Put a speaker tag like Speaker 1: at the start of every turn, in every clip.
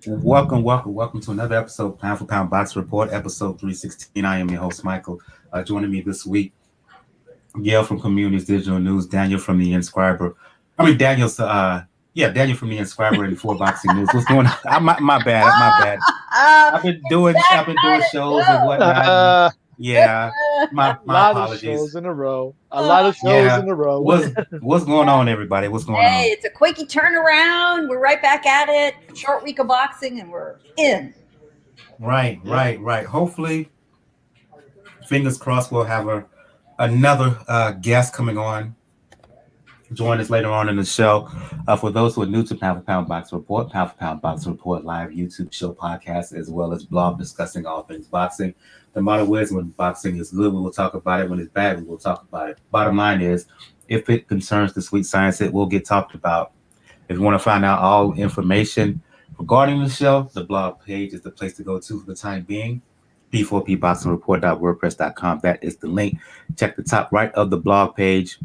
Speaker 1: Welcome to another episode of Pound for Pound Box Report, episode 316. I am your host, Michael. Joining me this week, Gayle from Communities Digital News, Daniel from the Inscriber. Daniel from the Inscriber and For Boxing News. What's going on? My bad. I've been doing shows and whatnot. And
Speaker 2: A
Speaker 1: yeah, my
Speaker 2: lot of
Speaker 1: apologies.
Speaker 2: shows in a row. A lot of shows
Speaker 1: Yeah,
Speaker 2: in a row.
Speaker 1: what's going on, everybody? What's going
Speaker 3: Hey,
Speaker 1: on?
Speaker 3: it's a quickie turnaround. We're right back at it. Short week of boxing, and we're in.
Speaker 1: Right. Hopefully, fingers crossed, we'll have another guest coming on. Join us later on in the show. For those who are new to Pound for Pound Box Report, Pound for Pound Box Report live YouTube show podcast, as well as blog discussing all things boxing. The motto is when boxing is good, we will talk about it. When it's bad, we will talk about it. Bottom line is, if it concerns the sweet science, it will get talked about. If you want to find out all information regarding the show, the blog page is the place to go to for the time being. p4pboxingreport.wordpress.com. That is the link. Check the top right of the blog page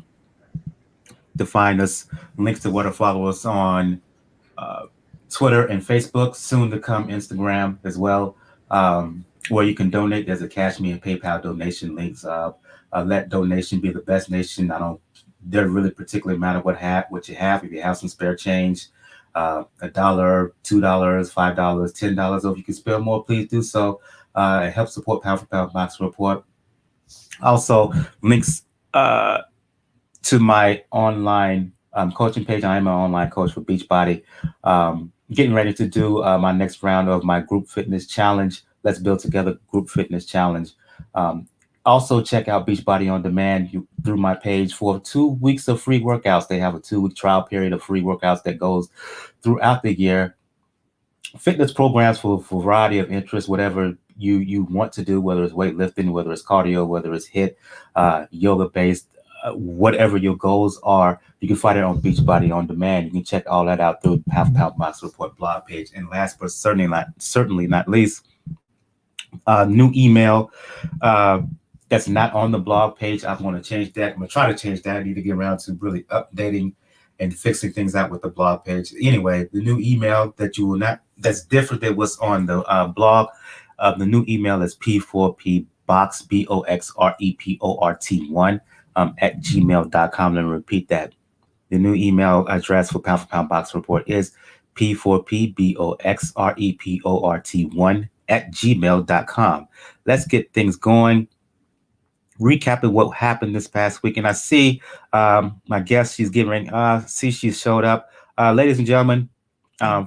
Speaker 1: to find us. Links to where to follow us on uh, Twitter and Facebook. Soon to come Instagram as well, where you can donate. There's a Cash Me and PayPal donation links. Let donation be the best nation. I don't. Doesn't really particularly matter what you have. If you have some spare change, $1, $2, $5, $10, or if you can spare more, please do so. It helps support Pound for Pound Box Report. Also, links to my online coaching page. I am an online coach for Beachbody. Getting ready to do my next round of my group fitness challenge. Let's Build Together Group Fitness Challenge. Also, check out Beachbody on Demand through my page for 2 weeks of free workouts. They have a 2-week trial period of free workouts that goes throughout the year. Fitness programs for a variety of interests, whatever you want to do, whether it's weightlifting, whether it's cardio, whether it's HIIT, yoga based, whatever your goals are, you can find it on Beachbody on Demand. You can check all that out through the Pound for Pound Box Report blog page. And last but certainly not least, new email that's not on the blog page. I'm going to change that. I'm going to try to change that. I need to get around to really updating and fixing things out with the blog page. Anyway, the new email that's different than what's on the blog. The new email is P4P Box, BOXREPORT1 at gmail.com. Let me repeat that. The new email address for Pound Box Report is P4PBOXREPORT1 at gmail.com. Let's get things going. Recapping what happened this past week. And I see my guest, she's she showed up. Ladies and gentlemen,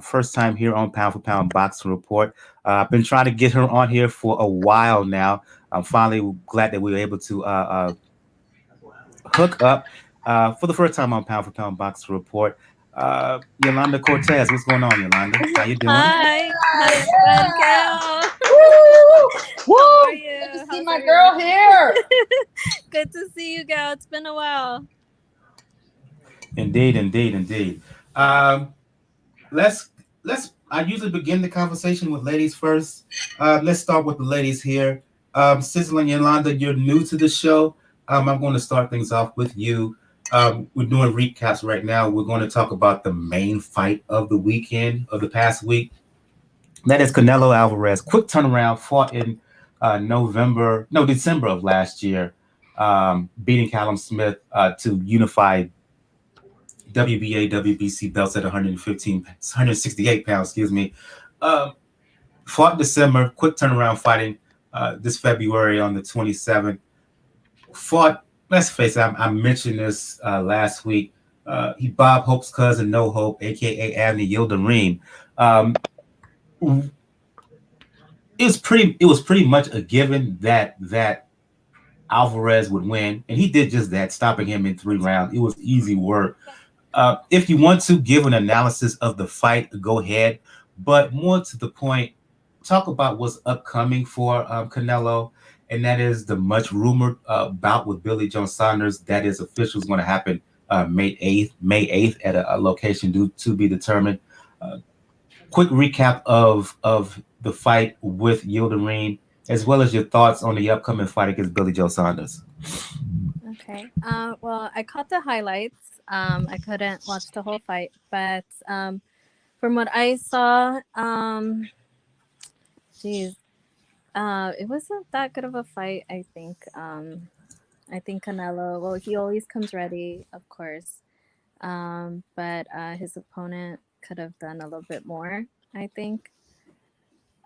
Speaker 1: first time here on Pound for Pound Boxing Report. I've been trying to get her on here for a while now. I'm finally glad that we were able to hook up for the first time on Pound for Pound Boxing Report. Yolanda Cortez, what's going on, Yolanda? How you doing?
Speaker 4: Hi, Gayle.
Speaker 3: Woo!
Speaker 4: How are you?
Speaker 3: Good to see
Speaker 4: How's
Speaker 3: my
Speaker 4: everyone?
Speaker 3: girl here.
Speaker 4: Good to see you, Gayle. It's been a while.
Speaker 1: Indeed. Um, let's I usually begin the conversation with ladies first. Let's start with the ladies here. Sizzle and Yolanda, you're new to the show. I'm going to start things off with you. We're doing recaps right now. We're going to talk about the main fight of the weekend of the past week. That is Canelo Alvarez. Quick turnaround, fought in December of last year, beating Callum Smith to unify WBA, WBC belts at 168 pounds, excuse me. Fought in December, quick turnaround fighting this February on the 27th. Fought, let's face it, I mentioned this last week. He Bob Hope's cousin, No Hope, aka Avni Yildirim. It was pretty much a given that Alvarez would win, and he did just that, stopping him in 3 rounds. It was easy work. If you want to give an analysis of the fight, go ahead. But more to the point, talk about what's upcoming for Canelo, and that is the much rumored bout with Billy Joe Saunders. That is official, is going to happen May 8th at a location to be determined. Quick recap of the fight with Yildirim, as well as your thoughts on the upcoming fight against Billy Joe Saunders.
Speaker 4: Okay. Well, I caught the highlights. I couldn't watch the whole fight, but From what I saw, geez, it wasn't that good of a fight. I think. I think Canelo. Well, he always comes ready, of course. But his opponent could have done a little bit more, I think.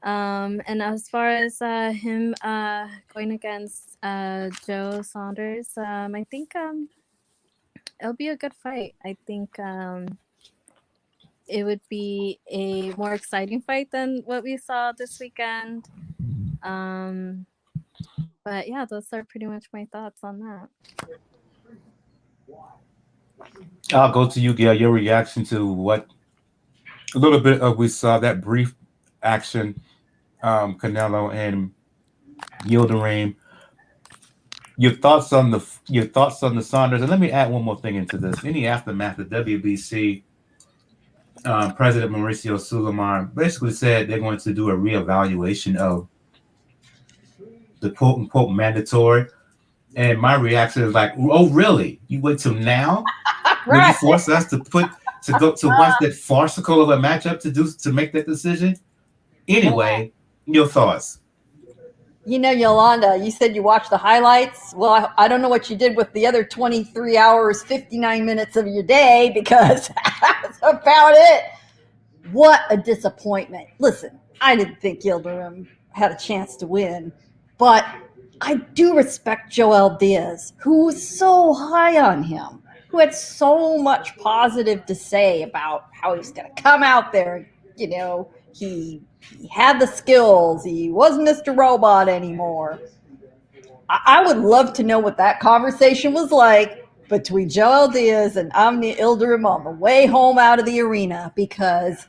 Speaker 4: And as far as him going against Joe Saunders, I think it'll be a good fight. I think it would be a more exciting fight than what we saw this weekend. But yeah, those are pretty much my thoughts on that.
Speaker 1: I'll go to you, Gail. Your reaction to what a little bit of we saw that brief action, Canelo and Yildirim. Your thoughts on the Saunders, and let me add one more thing into this. In the aftermath, the WBC President Mauricio Suleiman basically said they're going to do a reevaluation of the quote unquote mandatory. And my reaction is like, oh, really? You wait till now? Will you force us to watch that farcical of a matchup to make that decision? Anyway, your thoughts.
Speaker 3: You know, Yolanda, you said you watched the highlights. Well, I don't know what you did with the other 23 hours, 59 minutes of your day, because that's about it. What a disappointment. Listen, I didn't think Yildirim had a chance to win, but I do respect Joel Diaz, who was so high on him, who had so much positive to say about how he was going to come out there. You know, he had the skills. He wasn't Mr. Robot anymore. I would love to know what that conversation was like between Joel Diaz and Avni Yildirim on the way home out of the arena, because,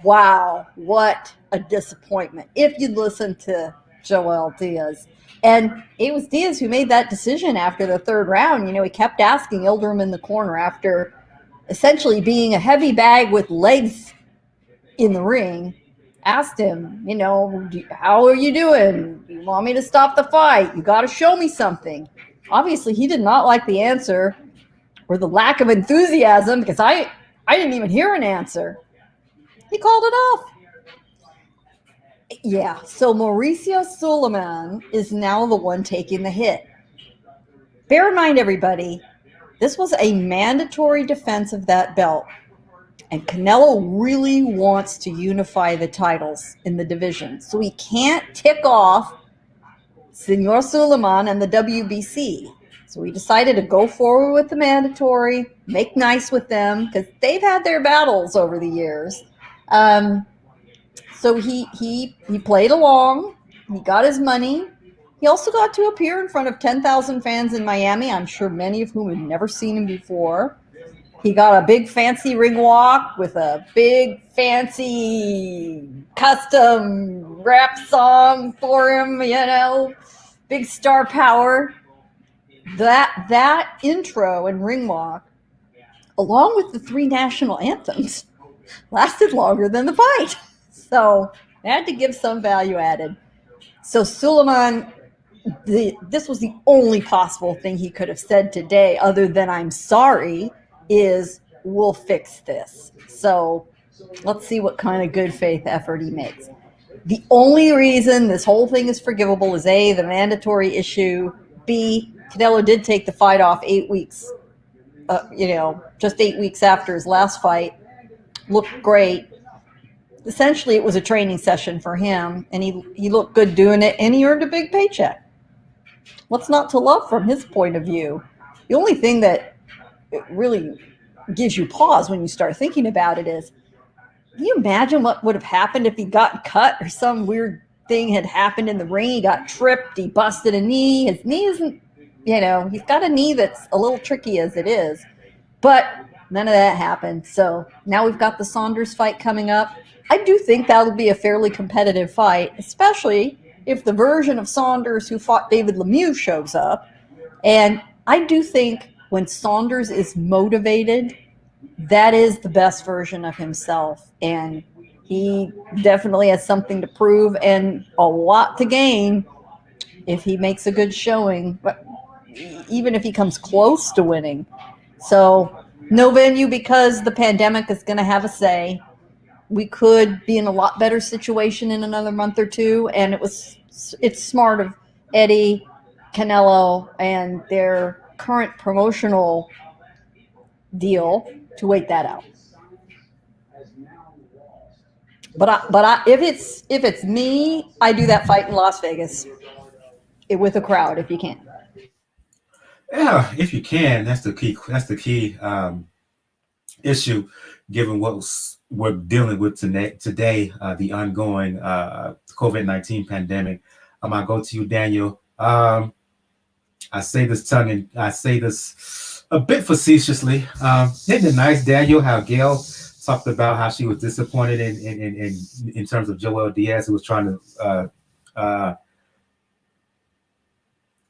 Speaker 3: wow, what a disappointment. If you'd listen to Joel Diaz. And it was Diaz who made that decision after the third round. You know, he kept asking Yildirim in the corner after essentially being a heavy bag with legs in the ring, asked him, you know, how are you doing? You want me to stop the fight? You got to show me something. Obviously, he did not like the answer or the lack of enthusiasm, because I didn't even hear an answer. He called it off. Yeah, so Mauricio Suleiman is now the one taking the hit. Bear in mind, everybody, this was a mandatory defense of that belt. And Canelo really wants to unify the titles in the division. So he can't tick off Senor Suleiman and the WBC. So he decided to go forward with the mandatory, make nice with them, because they've had their battles over the years. So he played along. He got his money. He also got to appear in front of 10,000 fans in Miami, I'm sure many of whom had never seen him before. He got a big fancy ring walk with a big fancy custom rap song for him, you know, big star power. That intro and ring walk, along with the 3 national anthems, lasted longer than the fight. So I had to give some value added. So Suleiman, this was the only possible thing he could have said today, other than I'm sorry, is we'll fix this. So let's see what kind of good faith effort he makes. The only reason this whole thing is forgivable is A, the mandatory issue, B, Canelo did take the fight off 8 weeks, just 8 weeks after his last fight. Looked great. Essentially, it was a training session for him, and he looked good doing it, and he earned a big paycheck. What's not to love from his point of view? The only thing that really gives you pause when you start thinking about it is, can you imagine what would have happened if he got cut or some weird thing had happened in the ring? He got tripped, he busted a knee. His knee isn't, he's got a knee that's a little tricky as it is. But none of that happened. So now we've got the Saunders fight coming up. I do think that'll be a fairly competitive fight, especially if the version of Saunders who fought David Lemieux shows up. And I do think when Saunders is motivated, that is the best version of himself. And he definitely has something to prove and a lot to gain if he makes a good showing, but even if he comes close to winning. So no venue, because the pandemic is going to have a say. we could be in a lot better situation in another month or two. And it's smart of Eddie, Canelo, and their current promotional deal to wait that out. But if it's me, I do that fight in Las Vegas with a crowd if you can.
Speaker 1: Yeah, if you can, that's the key. That's the key issue, given what we're dealing with today, the ongoing COVID-19 pandemic. I'll go to you, Daniel. I say this a bit facetiously. Isn't it nice, Daniel, how Gayle talked about how she was disappointed in terms of Joel Diaz, who was trying to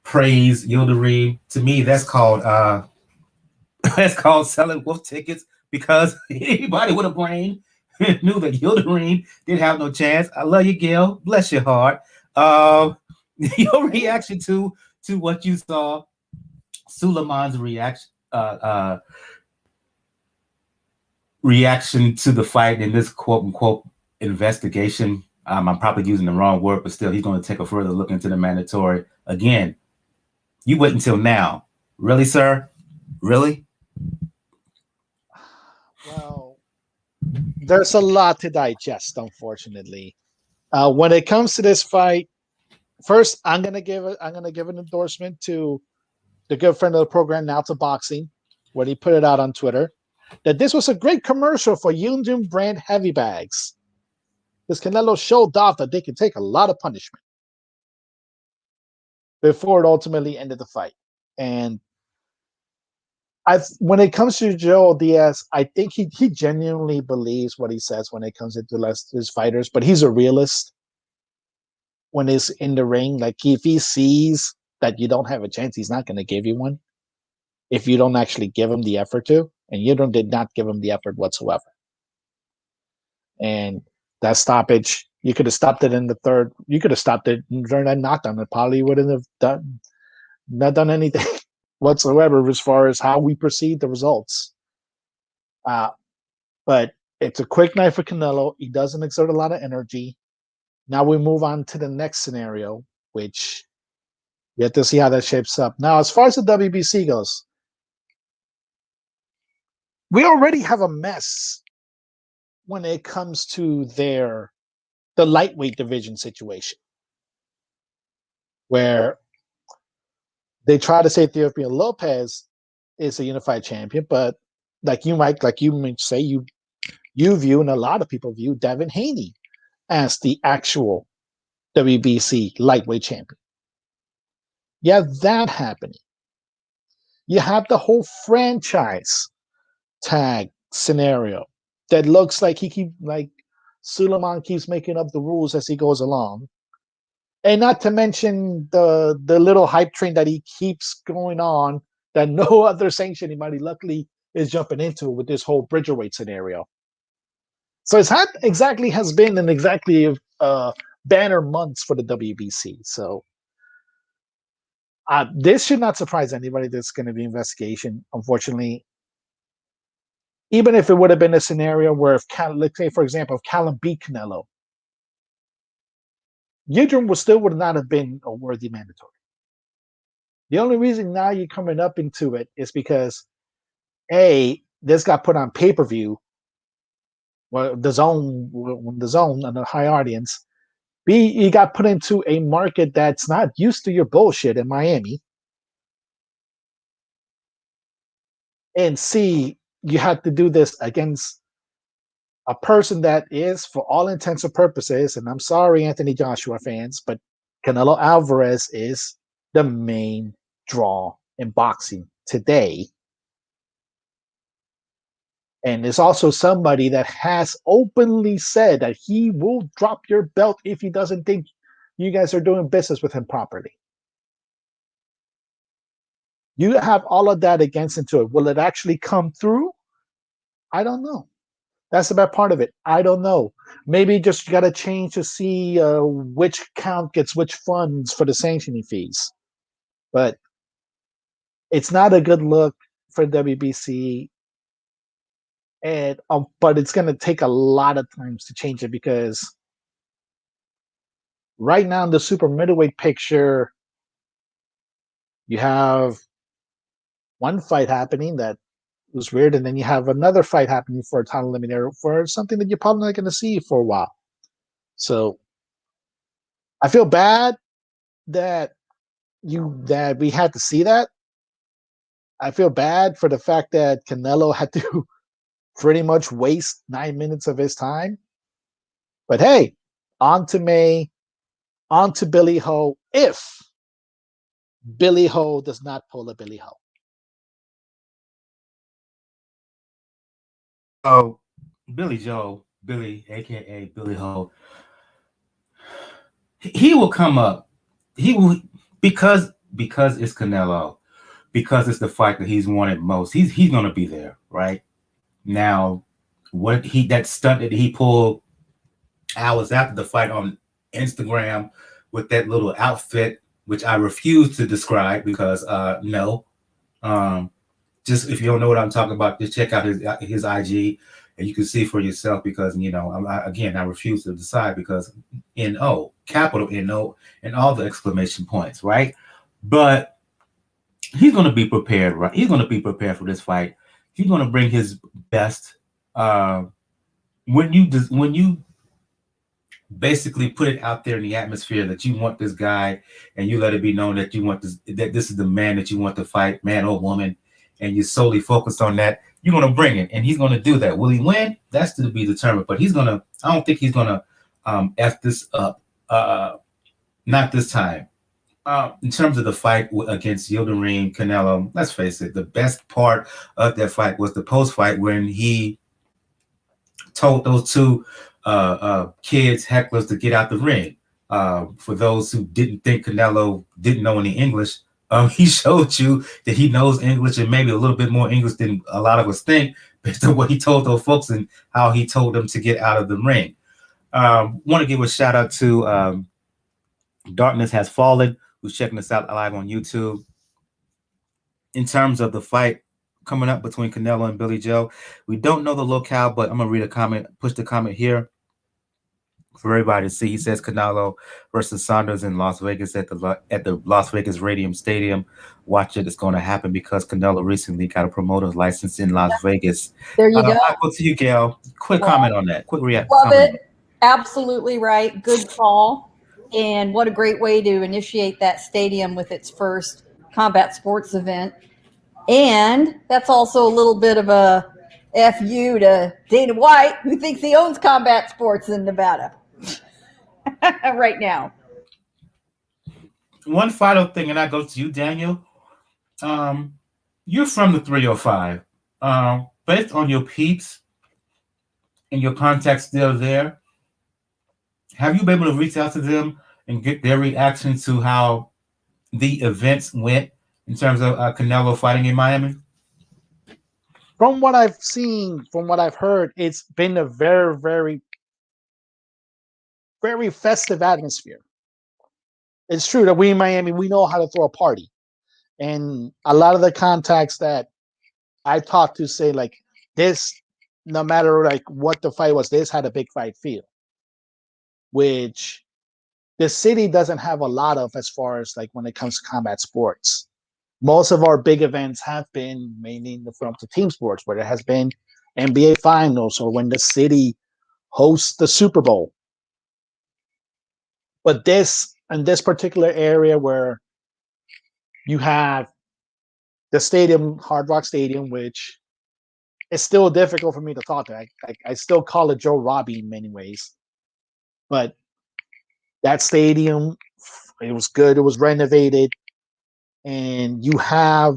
Speaker 1: praise Yildirim. To me, that's called selling wolf tickets, because anybody with a brain knew that Yildirim didn't have no chance. I love you, Gayle. Bless your heart. Your reaction to what you saw, Suleiman's reaction to the fight in this quote unquote investigation. I'm probably using the wrong word, but still, he's going to take a further look into the mandatory. Again, you wait until now. Really, sir? Really?
Speaker 2: Well, there's a lot to digest, unfortunately. When it comes to this fight, first I'm gonna give an endorsement to the good friend of the program, Now to Boxing, when he put it out on Twitter, that this was a great commercial for Yildirim brand heavy bags. Because Canelo showed off that they can take a lot of punishment before it ultimately ended the fight. And when it comes to Joel Diaz, I think he genuinely believes what he says when it comes into his fighters, but he's a realist when he's in the ring. Like, if he sees that you don't have a chance, he's not going to give you one if you don't actually give him the effort to, and you did not give him the effort whatsoever. And that stoppage, you could have stopped it in the third. You could have stopped it during that knockdown. It probably wouldn't have not done anything whatsoever as far as how we perceive the results. But it's a quick night for Canelo. He doesn't exert a lot of energy. Now we move on to the next scenario, which you have to see how that shapes up. Now, as far as the WBC goes, we already have a mess when it comes to the lightweight division situation, where they try to say Ethiopian Lopez is a unified champion, but like you might say, you view, and a lot of people view, Devin Haney as the actual WBC lightweight champion. You have that happening. You have the whole franchise tag scenario that looks like Suleiman keeps making up the rules as he goes along. And not to mention the little hype train that he keeps going on that no other sanctioning body luckily is jumping into with this whole Bridgerweight scenario. So it's not exactly has been an exactly banner months for the WBC. So this should not surprise anybody that's going to be investigation. Unfortunately, even if it would have been a scenario where, let's say, for example, if Callum beat Canelo, Yildirim would not have been a worthy mandatory. The only reason now you're coming up into it is because, A, this got put on pay-per-view, well, the zone and a high audience. B, you got put into a market that's not used to your bullshit in Miami. And C, you have to do this against a person that is, for all intents and purposes, and I'm sorry, Anthony Joshua fans, but Canelo Alvarez is the main draw in boxing today. And there's also somebody that has openly said that he will drop your belt if he doesn't think you guys are doing business with him properly. You have all of that against into it. Will it actually come through? I don't know. That's the bad part of it. I don't know. Maybe just got to change to see which count gets which funds for the sanctioning fees. But it's not a good look for WBC. And but it's going to take a lot of times to change it because right now in the super middleweight picture, you have one fight happening that was weird, and then you have another fight happening for a title eliminator for something that you're probably not going to see for a while. So I feel bad that we had to see that. I feel bad for the fact that Canelo had to pretty much waste 9 minutes of his time. But hey, on to May, on to Billy Ho, if Billy Ho does not pull a Billy Ho.
Speaker 1: Oh, Billy, aka Billy Ho, he will come up. He will because it's Canelo, because it's the fight that he's wanted most. He's gonna be there, right? Now, that stunt that he pulled hours after the fight on Instagram with that little outfit, which I refuse to describe because no. Just if you don't know what I'm talking about, just check out his IG and you can see for yourself because I refuse to decide because NO, capital NO, and all the exclamation points, right? But he's going to be prepared, right? He's going to be prepared for this fight. He's going to bring his best. When you basically put it out there in the atmosphere that you want this guy, and you let it be known that you want that this is the man that you want to fight, man or woman, and you're solely focused on that, you're going to bring it, and he's going to do that. Will he win? That's to be determined. But I don't think he's going to F this up. Not this time. In terms of the fight against Yildirim Canelo, let's face it, the best part of that fight was the post-fight when he told those two kids, hecklers, to get out the ring. For those who didn't think Canelo didn't know any English, he showed you that he knows English and maybe a little bit more English than a lot of us think based on what he told those folks and how he told them to get out of the ring. Want to give a shout out to Darkness Has Fallen, who's checking us out live on YouTube. In terms of the fight coming up between Canelo and Billy Joe, we don't know the locale, but I'm going to read a comment, push the comment here for everybody to see. He says Canelo versus Saunders in Las Vegas at the Las Vegas Radium Stadium. Watch it. It's going to happen because Canelo recently got a promoter's license in Las Vegas.
Speaker 3: There you go.
Speaker 1: I'll go to you, Gayle. Quick comment on that. Quick reaction.
Speaker 3: Love it. Absolutely right. Good call. And what a great way to initiate that stadium with its first combat sports event. And that's also a little bit of a FU to Dana White, who thinks he owns combat sports in Nevada right now.
Speaker 1: One final thing, and I go to you, Daniel. You're from the 305. Based on your peeps and your contacts still there, have you been able to reach out to them and get their reaction to how the events went in terms of Canelo fighting in Miami?
Speaker 2: From what I've seen, from what I've heard, it's been a very, very, very festive atmosphere. It's true that we in Miami, we know how to throw a party. And a lot of the contacts that I talked to say like this, no matter like what the fight was, this had a big fight feel, which the city doesn't have a lot of as far as like when it comes to combat sports. Most of our big events have been mainly in the front of team sports, where there has been NBA finals or when the city hosts the Super Bowl. But this, in this particular area where you have the stadium, Hard Rock Stadium, which is still difficult for me to talk to. I still call it Joe Robbie in many ways. But that stadium, it was good. It was renovated. And you have,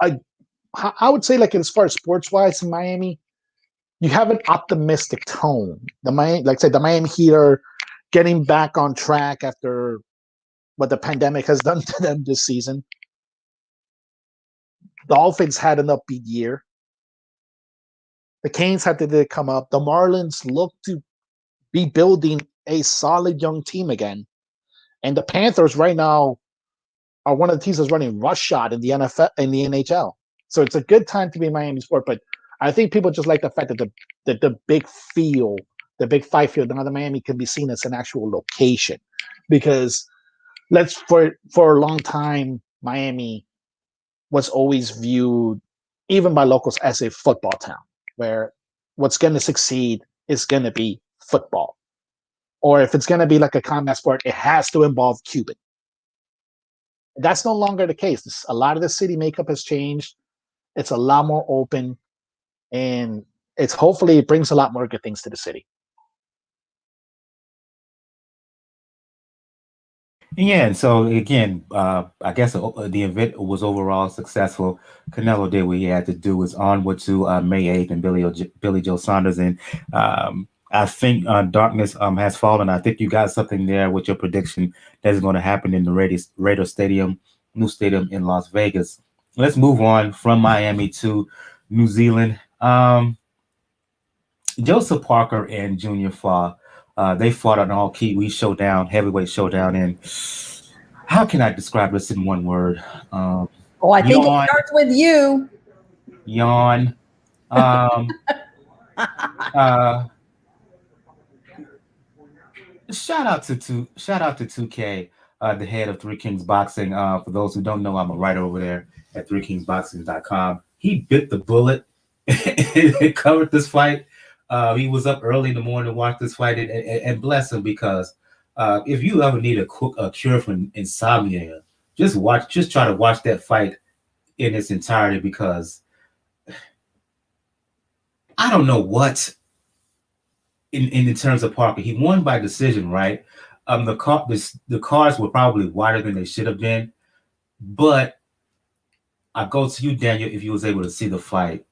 Speaker 2: I would say, like as far as sports-wise in Miami, you have an optimistic tone. The Miami Heat are getting back on track after what the pandemic has done to them this season. Dolphins had an upbeat year. The Canes had to come up. The Marlins look to be building a solid young team again. And the Panthers right now are one of the teams that's running rush shot in the NFL, in the NHL. So it's a good time to be Miami sport. But I think people just like the fact that the big fight field down in Miami can be seen as an actual location, because for a long time Miami was always viewed, even by locals, as a football town, where what's going to succeed is going to be football, or if it's going to be like a combat sport, it has to involve Cuban. That's no longer the case. A lot of the city makeup has changed. It's a lot more open, and it's hopefully it brings a lot more good things to the city.
Speaker 1: Yeah, and so again, I guess the event was overall successful. Canelo did what he had to do. Was onward to May 8th and Billy Joe Saunders, and I think darkness has fallen. I think you got something there with your prediction that is going to happen in the Raider Stadium, new stadium in Las Vegas. Let's move on from Miami to New Zealand. Joseph Parker and Junior Fa, they fought an all Kiwi showdown, heavyweight showdown, and how can I describe this in one word?
Speaker 3: I think
Speaker 1: Yawn,
Speaker 3: it starts with you.
Speaker 1: yawn. Um, uh, shout out to 2K, the head of Three Kings Boxing. For those who don't know, I'm a writer over there at threekingsboxing.com. He bit the bullet and covered this fight. He was up early in the morning to watch this fight, and bless him, because if you ever need a cure for insomnia, just try to watch that fight in its entirety, because I don't know what in terms of Parker. He won by decision, right? The cards were probably wider than they should have been, but I go to you, Daniel, if you was able to see the fight.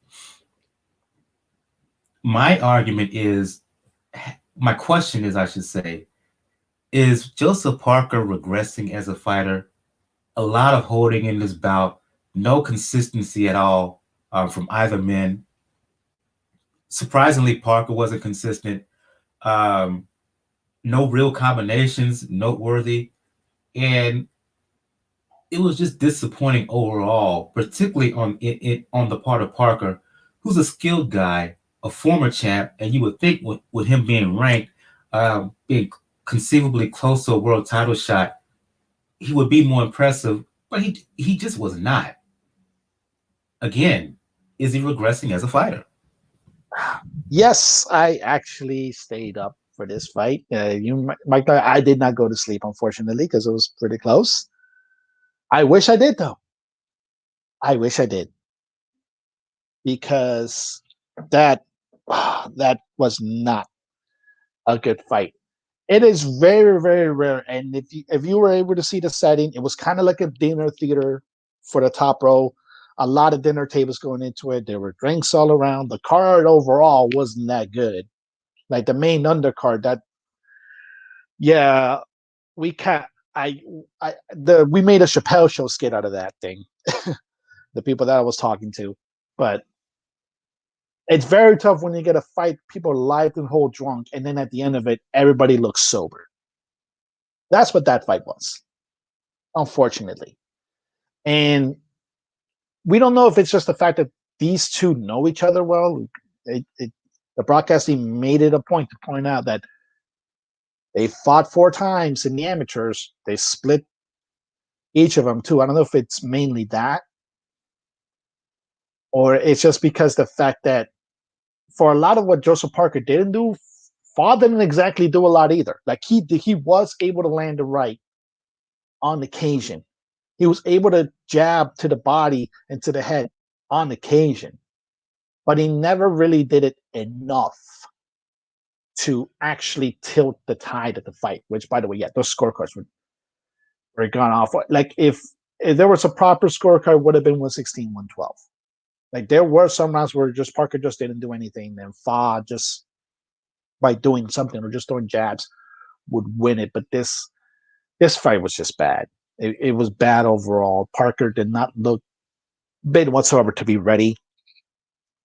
Speaker 1: My argument is, my question is, I should say, is Joseph Parker regressing as a fighter? A lot of holding in this bout, no consistency at all from either men. Surprisingly, Parker wasn't consistent. Um, no real combinations noteworthy, and it was just disappointing overall, particularly on the part of Parker, who's a skilled guy, a former champ, and you would think with him being ranked, being conceivably close to a world title shot, he would be more impressive, but he just was not. Again, is he regressing as a fighter?
Speaker 2: Yes, I actually stayed up for this fight. Mike, I did not go to sleep, unfortunately, because it was pretty close. I wish I did, though. I wish I did, because that that was not a good fight. It is very, very rare, and if you were able to see the setting, it was kind of like a dinner theater for the top row. A lot of dinner tables going into it. There were drinks all around. The card overall wasn't that good. Like the main undercard, yeah, we can't. We made a Chappelle Show skit out of that thing. The people that I was talking to, but it's very tough when you get a fight, people live and whole drunk, and then at the end of it, everybody looks sober. That's what that fight was, unfortunately. And we don't know if it's just the fact that these two know each other well. The broadcasting made it a point to point out that they fought 4 times in the amateurs. They split each of them too. I don't know if it's mainly that, or it's just because the fact that for a lot of what Joseph Parker didn't do, Fa didn't exactly do a lot either. Like he was able to land the right on occasion. He was able to jab to the body and to the head on occasion, but he never really did it enough to actually tilt the tide of the fight. Which, by the way, yeah, those scorecards were gone off. Like if there was a proper scorecard, would have been 116, 112. Like there were some rounds where just Parker just didn't do anything, and Fa just by doing something or just throwing jabs would win it. But this fight was just bad. It was bad overall. Parker did not look bit whatsoever to be ready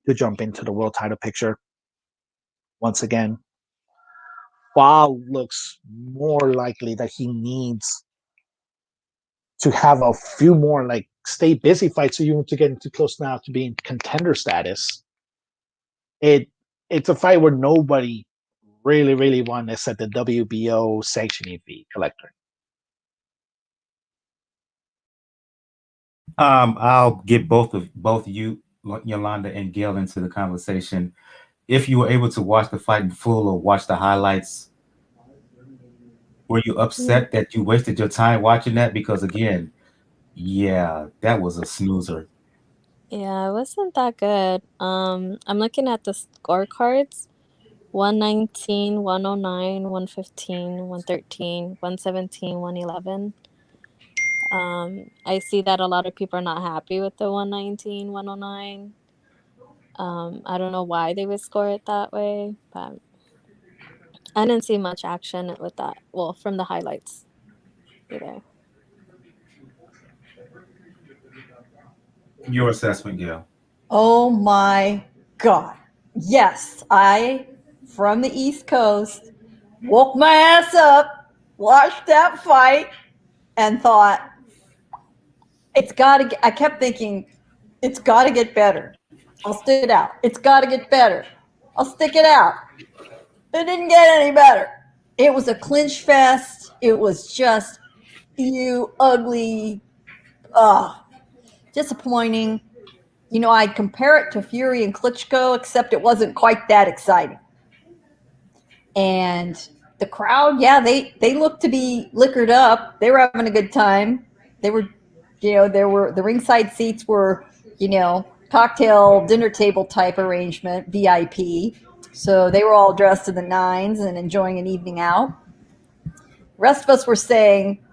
Speaker 2: to jump into the world title picture once again. Fa looks more likely that he needs to have a few more like stay busy fights so you to get too close now to being contender status it's a fight where nobody really wanted to set the WBO sanctioning fee collector.
Speaker 1: I'll get both you, Yolanda and Gayle, into the conversation. If you were able to watch the fight in full or watch the highlights, were you upset that you wasted your time watching that? Because again, yeah, that was a snoozer.
Speaker 4: Yeah, it wasn't that good. I'm looking at the scorecards. 119, 109, 115, 113, 117, 111. I see that a lot of people are not happy with the 119, 109. I don't know why they would score it that way, but I didn't see much action with that. Well, from the highlights either.
Speaker 1: Your assessment, Gayle.
Speaker 3: Oh my God. Yes, I, from the East Coast, woke my ass up, watched that fight, and thought, it's got to, I kept thinking, it's got to get better. I'll stick it out. It's got to get better. I'll stick it out. It didn't get any better. It was a clinch fest. It was just, you ugly, disappointing. You know, I'd compare it to Fury and Klitschko, except it wasn't quite that exciting. And the crowd, yeah, they looked to be liquored up. They were having a good time. They were, the ringside seats were, cocktail dinner table type arrangement, VIP. So they were all dressed to the nines and enjoying an evening out. The rest of us were saying,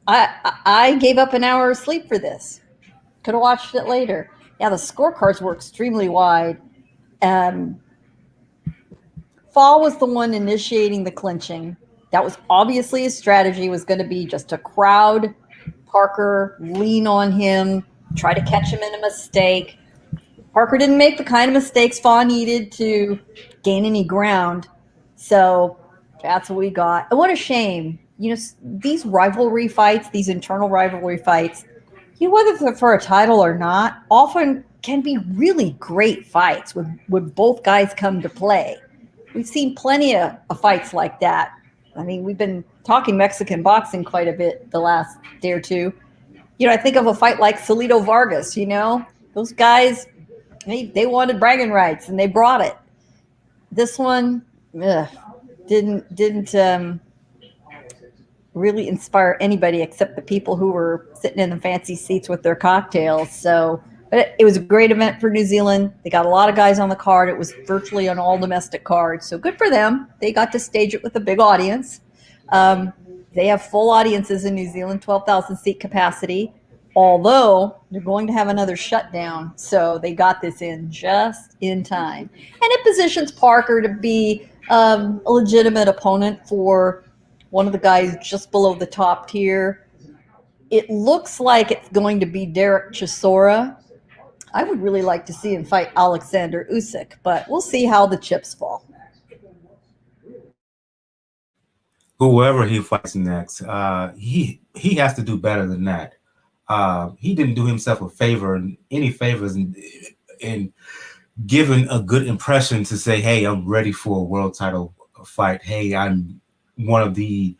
Speaker 3: I gave up an hour of sleep for this. Could have watched it later. Yeah, the scorecards were extremely wide. Fall was the one initiating the clinching. That was obviously his strategy, was going to be just to crowd Parker, lean on him, try to catch him in a mistake. Parker didn't make the kind of mistakes Fall needed to gain any ground. So that's what we got. And what a shame. These rivalry fights, these internal rivalry fights, whether they're for a title or not, often can be really great fights when both guys come to play. We've seen plenty of fights like that. I mean, we've been talking Mexican boxing quite a bit the last day or two. I think of a fight like Salido Vargas, those guys, they wanted bragging rights and they brought it. This one didn't really inspire anybody except the people who were sitting in the fancy seats with their cocktails. So, but it was a great event for New Zealand. They got a lot of guys on the card. It was virtually an all domestic card. So good for them. They got to stage it with a big audience. They have full audiences in New Zealand, 12,000 seat capacity, although they're going to have another shutdown. So they got this in just in time. And it positions Parker to be a legitimate opponent for one of the guys just below the top tier. It looks like it's going to be Derek Chisora. I would really like to see him fight Alexander Usyk, but we'll see how the chips fall.
Speaker 1: Whoever he fights next, he has to do better than that. He didn't do himself a favor, any favors, in giving a good impression to say, "Hey, I'm ready for a world title fight. Hey, I'm one of the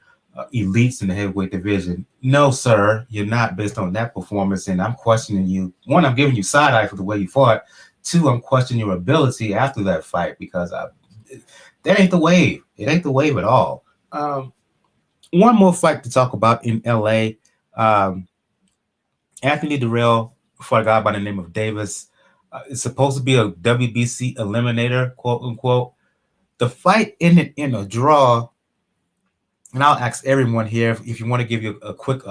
Speaker 1: elites in the heavyweight division." No, sir, you're not, based on that performance. And I'm questioning you. One, I'm giving you side eye for the way you fought. Two, I'm questioning your ability after that fight, because that ain't the wave. It ain't the wave at all. One more fight to talk about in LA. Anthony Durrell fought a guy by the name of Davis. It's supposed to be a WBC eliminator, quote unquote. The fight ended in a draw. And I'll ask everyone here if you want to give you a quick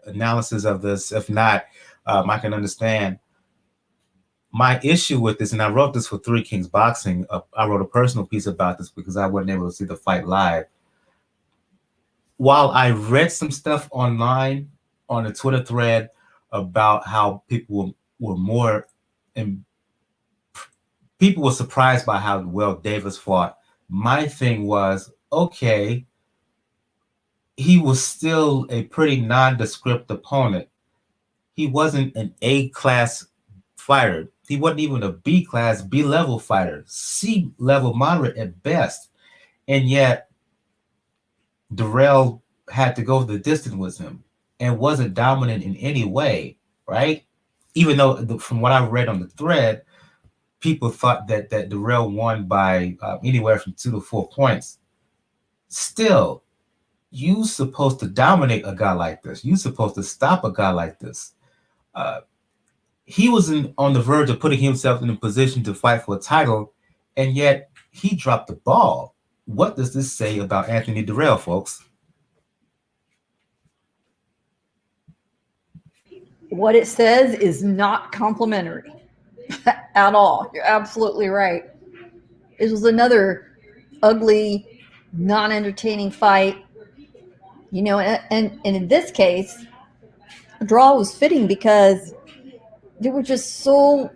Speaker 1: analysis of this. If not, I can understand. My issue with this, and I wrote this for Three Kings Boxing. I wrote a personal piece about this because I wasn't able to see the fight live. While I read some stuff online on a Twitter thread about how people were more, and people were surprised by how well Davis fought, my thing was, okay, he was still a pretty nondescript opponent. He wasn't an A-class fighter. He wasn't even a B class, B level fighter, C level moderate at best. And yet Dirrell had to go the distance with him and wasn't dominant in any way, right? Even though from what I read on the thread, people thought that Dirrell won by anywhere from 2 to 4 points. Still, you supposed to dominate a guy like this. You supposed to stop a guy like this. He was on the verge of putting himself in a position to fight for a title, and yet he dropped the ball. What does this say about Anthony Dirrell, folks?
Speaker 3: What it says is not complimentary at all. You're absolutely right. It was another ugly, non-entertaining fight. You know, and in this case, a draw was fitting because there was just so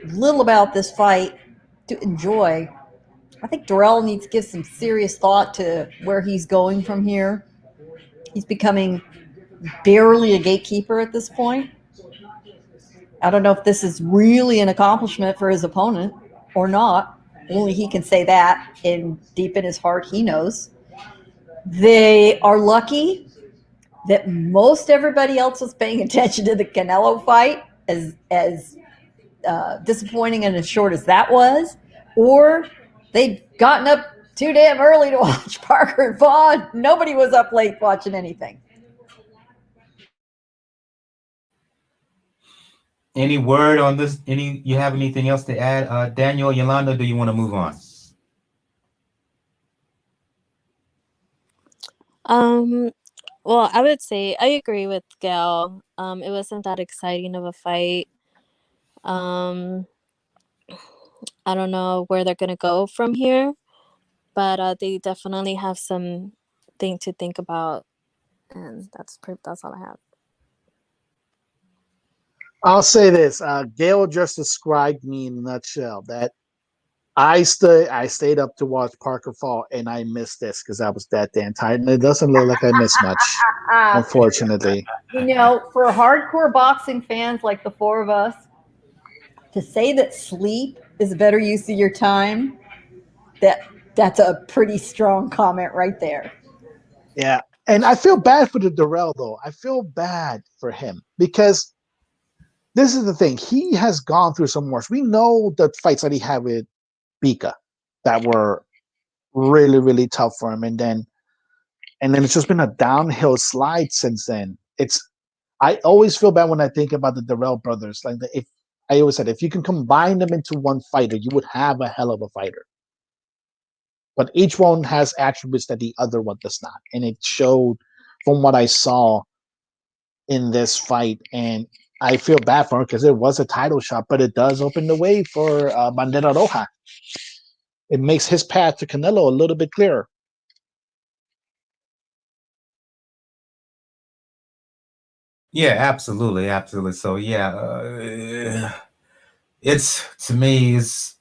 Speaker 3: little about this fight to enjoy. I think Dirrell needs to give some serious thought to where he's going from here. He's becoming barely a gatekeeper at this point. I don't know if this is really an accomplishment for his opponent or not. Only he can say that, and deep in his heart, he knows. They are lucky that most everybody else was paying attention to the Canelo fight, as disappointing and as short as that was, or they'd gotten up too damn early to watch Parker and Vaughn. Nobody was up late watching anything.
Speaker 1: Any word on this? You have anything else to add? Daniel, Yolanda, do you want to move on?
Speaker 4: Well, I would say I agree with Gayle. It wasn't that exciting of a fight. I don't know where they're gonna go from here, but they definitely have some thing to think about, and that's all I have.
Speaker 2: I'll say this. Gayle just described me in a nutshell. That I stayed up to watch Parker fall, and I missed this because I was that damn tired. And it doesn't look like I missed much, unfortunately.
Speaker 3: You know, for hardcore boxing fans like the four of us, to say that sleep is a better use of your time, that's a pretty strong comment right there.
Speaker 2: Yeah, and I feel bad for the Dirrell though. I feel bad for him because this is the thing. He has gone through some wars. We know the fights that he had with Bika that were really, really tough for him, and then it's just been a downhill slide since then. I always feel bad when I think about the Dirrell brothers. Like if I always said, if you can combine them into one fighter, you would have a hell of a fighter. But each one has attributes that the other one does not, and it showed from what I saw in this fight. And I feel bad for him because it was a title shot, but it does open the way for Bandera Roja. It makes his path to Canelo a little bit clearer.
Speaker 1: Yeah, absolutely, absolutely. So yeah, it's to me is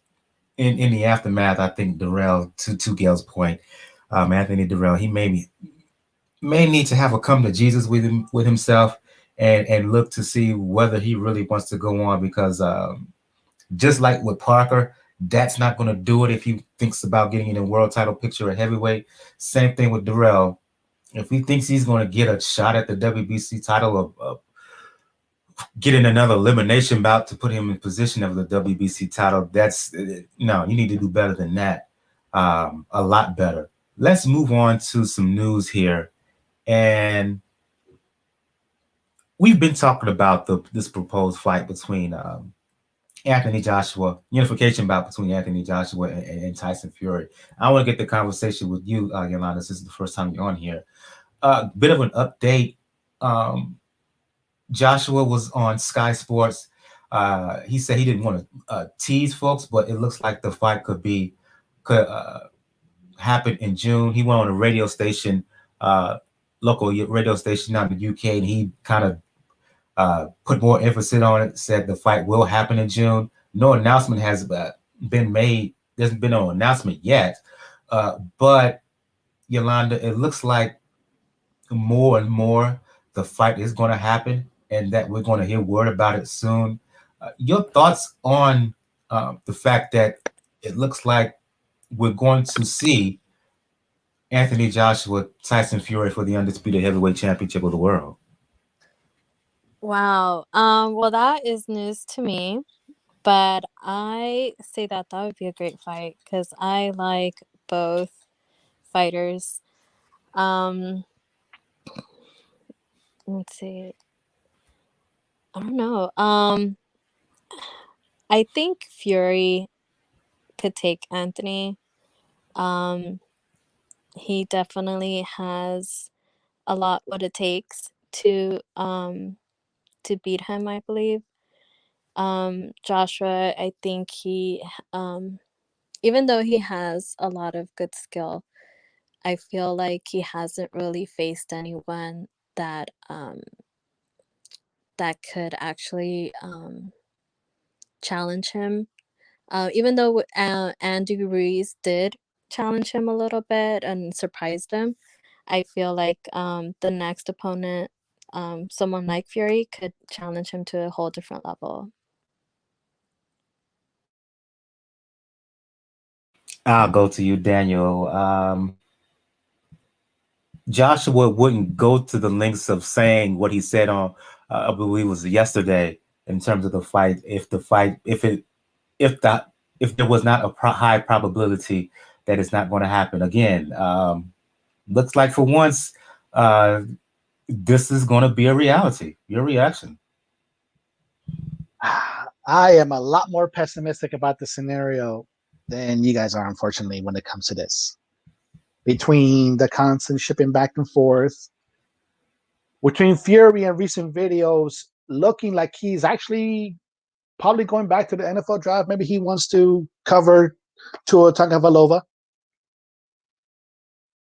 Speaker 1: in the aftermath. I think Dirrell, to Gayle's point, Anthony Dirrell, he may need to have a come to Jesus with himself and look to see whether he really wants to go on, because just like with Parker, that's not going to do it if he thinks about getting in a world title picture at heavyweight. Same thing with Dirrell. If he thinks he's going to get a shot at the WBC title of getting another elimination bout to put him in position of the WBC title, no, you need to do better than that. A lot better. Let's move on to some news here. And we've been talking about this proposed fight between Anthony Joshua, unification bout between Anthony Joshua and Tyson Fury. I want to get the conversation with you, Yolanda. This is the first time you're on here. Bit of an update. Joshua was on Sky Sports. He said he didn't want to tease folks, but it looks like the fight could happen in June. He went on a radio station, local radio station out in the UK, and he kind of put more emphasis on it, said the fight will happen in June. No announcement has been made. There's been no announcement yet. But Yolanda, it looks like more and more the fight is going to happen, and that we're going to hear word about it soon. Your thoughts on the fact that it looks like we're going to see Anthony Joshua-Tyson Fury for the undisputed heavyweight championship of the world?
Speaker 4: Wow. Well, that is news to me, but I say that would be a great fight because I like both fighters. Let's see. I don't know. I think Fury could take Anthony. He definitely has a lot what it takes to beat him, I believe. Joshua, I think he even though he has a lot of good skill, I feel like he hasn't really faced anyone that could actually challenge him. Even though Andy Ruiz did challenge him a little bit and surprised him, I feel like the next opponent, someone like Fury, could challenge him to a whole different level.
Speaker 1: I'll go to you, Daniel. Joshua wouldn't go to the lengths of saying what he said on, I believe it was yesterday, in terms of the fight. If there was not a high probability that it's not going to happen again. Looks like for once, this is going to be a reality. Your reaction?
Speaker 2: I am a lot more pessimistic about the scenario than you guys are, unfortunately, when it comes to this. Between the constant shipping back and forth, between Fury and recent videos looking like he's actually probably going back to the NFL draft. Maybe he wants to cover Tua Tagovailoa,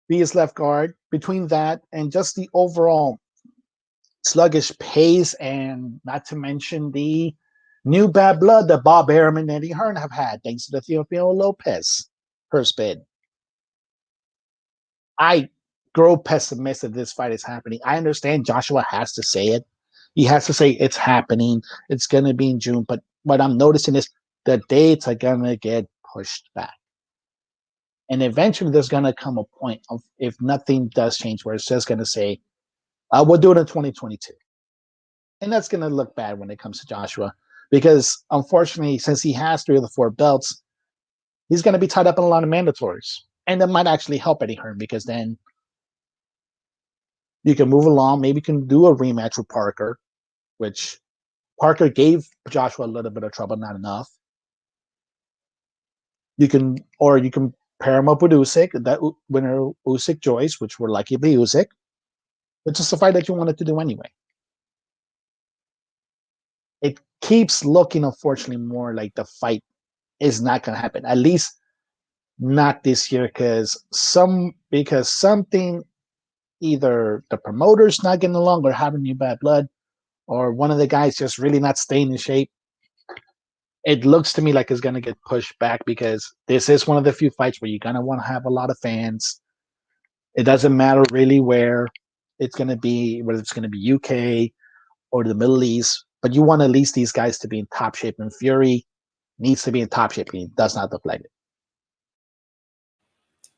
Speaker 2: be his left guard. Between that and just the overall sluggish pace, and not to mention the new bad blood that Bob Arum and Eddie Hearn have had, thanks to the Teofimo Lopez first bid. I grow pessimistic this fight is happening. I understand Joshua has to say it. He has to say it's happening. It's going to be in June. But what I'm noticing is the dates are going to get pushed back. And eventually there's going to come a point of, if nothing does change, where it's just going to say, we'll do it in 2022. And that's going to look bad when it comes to Joshua. Because unfortunately, since he has 3 of the 4 belts, he's going to be tied up in a lot of mandatories. And that might actually help Eddie Hearn, because then you can move along. Maybe you can do a rematch with Parker, which Parker gave Joshua a little bit of trouble, not enough. You can pair him up with Usyk, that winner Usyk Joyce, which would likely be Usyk, which is the fight that you wanted to do anyway. It keeps looking, unfortunately, more like the fight is not going to happen. At least not this year, because something, either the promoter's not getting along or having new bad blood, or one of the guys just really not staying in shape. It looks to me like it's going to get pushed back, because this is one of the few fights where you're going to want to have a lot of fans. It doesn't matter really where it's going to be, whether it's going to be UK or the Middle East, but you want at least these guys to be in top shape, and Fury needs to be in top shape. He does not look like it.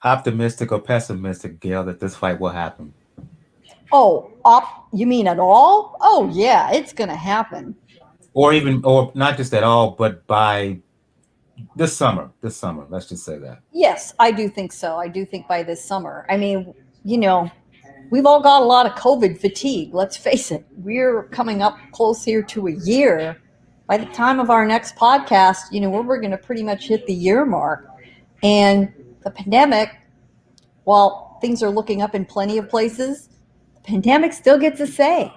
Speaker 1: Optimistic or pessimistic, Gayle, that this fight will happen?
Speaker 3: Oh, you mean at all? Oh, yeah, it's going to happen.
Speaker 1: Or not just at all, but by this summer. Let's just say that.
Speaker 3: Yes, I do think so. I do think by this summer. I mean, we've all got a lot of COVID fatigue. Let's face it. We're coming up close here to a year. By the time of our next podcast, we're going to pretty much hit the year mark. And the pandemic, while things are looking up in plenty of places, the pandemic still gets a say.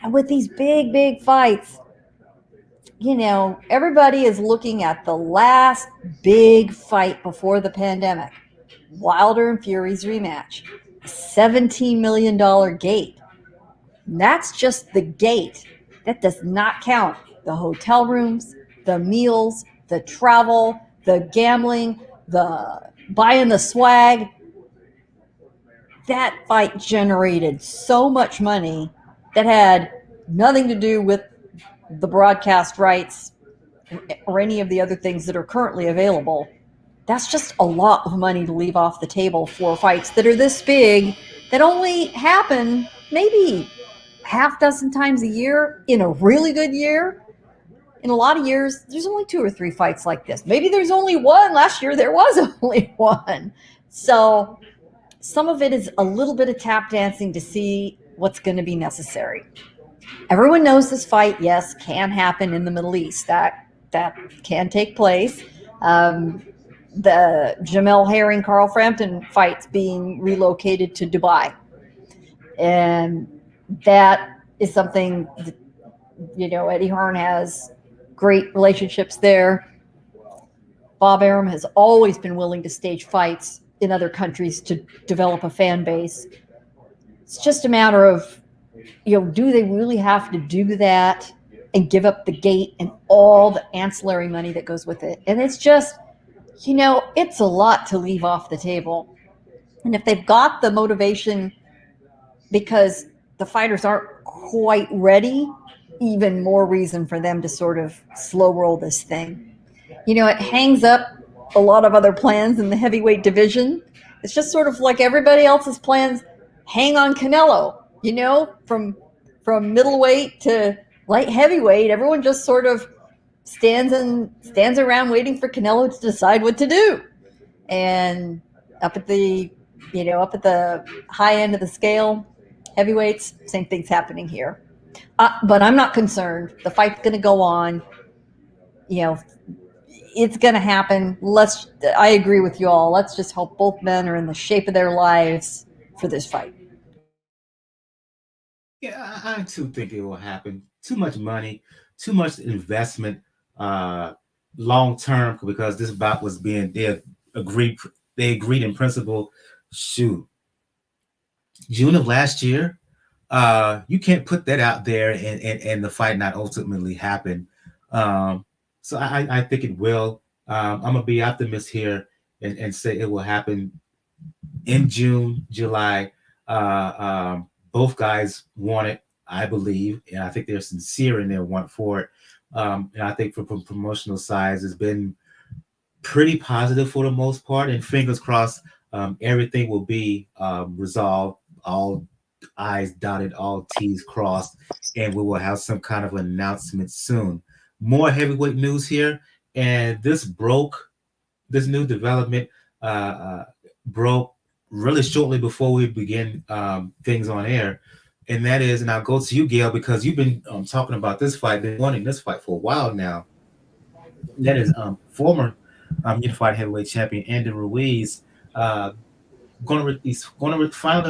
Speaker 3: And with these big, big fights, everybody is looking at the last big fight before the pandemic. Wilder and Fury's rematch. A $17 million gate. And that's just the gate. That does not count the hotel rooms, the meals, the travel, the gambling, the buying the swag. That fight generated so much money that had nothing to do with the broadcast rights or any of the other things that are currently available, that's just a lot of money to leave off the table for fights that are this big that only happen maybe half dozen times a year in a really good year. In a lot of years, there's only 2 or 3 fights like this. Maybe there's only one. Last year, there was only one. So some of it is a little bit of tap dancing to see what's going to be necessary. Everyone knows this fight, yes, can happen in the Middle East. That can take place. The Jamel Herring Carl Frampton fight's being relocated to Dubai, and that is something that, Eddie Hearn has great relationships there. Bob Arum has always been willing to stage fights in other countries to develop a fan base. It's just a matter of, do they really have to do that and give up the gate and all the ancillary money that goes with it? And it's just, it's a lot to leave off the table. And if they've got the motivation because the fighters aren't quite ready, even more reason for them to sort of slow roll this thing. It hangs up a lot of other plans in the heavyweight division. It's just sort of like everybody else's plans hang on Canelo, from middleweight to light heavyweight. Everyone just sort of stands around waiting for Canelo to decide what to do. And up at the high end of the scale, heavyweights, same thing's happening here. But I'm not concerned. The fight's going to go on. It's going to happen. I agree with you all. Let's just hope both men are in the shape of their lives for this fight.
Speaker 1: Yeah, I too think it will happen. Too much money, too much investment, long term, because this bout was being they agreed in principle. Shoot, June of last year, you can't put that out there and the fight not ultimately happen. So I think it will. I'm gonna be optimist here and say it will happen in June, July. Both guys want it, I believe, and I think they're sincere in their want for it. And I think from promotional sides, it's been pretty positive for the most part. And fingers crossed, everything will be resolved. All I's dotted, all T's crossed, and we will have some kind of announcement soon. More heavyweight news here, and this new development broke really shortly before we begin things on air, and that is, and I'll go to you, Gayle, because you've been talking about this fight, been wanting this fight for a while now. That is former unified heavyweight champion Andy Ruiz finally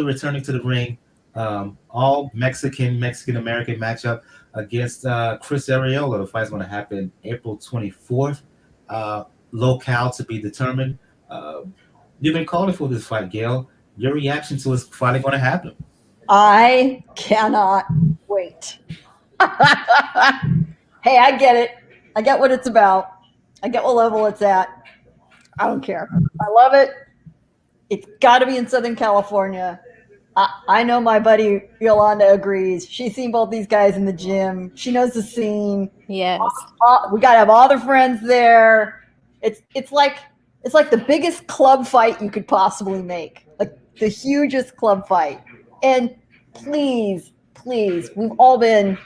Speaker 1: returning to the ring. All Mexican American matchup against Chris Arreola. The fight's going to happen April 24th. Locale to be determined. You've been calling for this fight, Gayle. Your reaction to it's finally going to happen?
Speaker 3: I cannot wait. Hey, I get it. I get what it's about. I get what level it's at. I don't care. I love it. It's got to be in Southern California. I know my buddy Yolanda agrees. She's seen both these guys in the gym. She knows the scene.
Speaker 4: Yes.
Speaker 3: We got to have all the friends there. It's like the biggest club fight you could possibly make, like the hugest club fight. And please, we've all been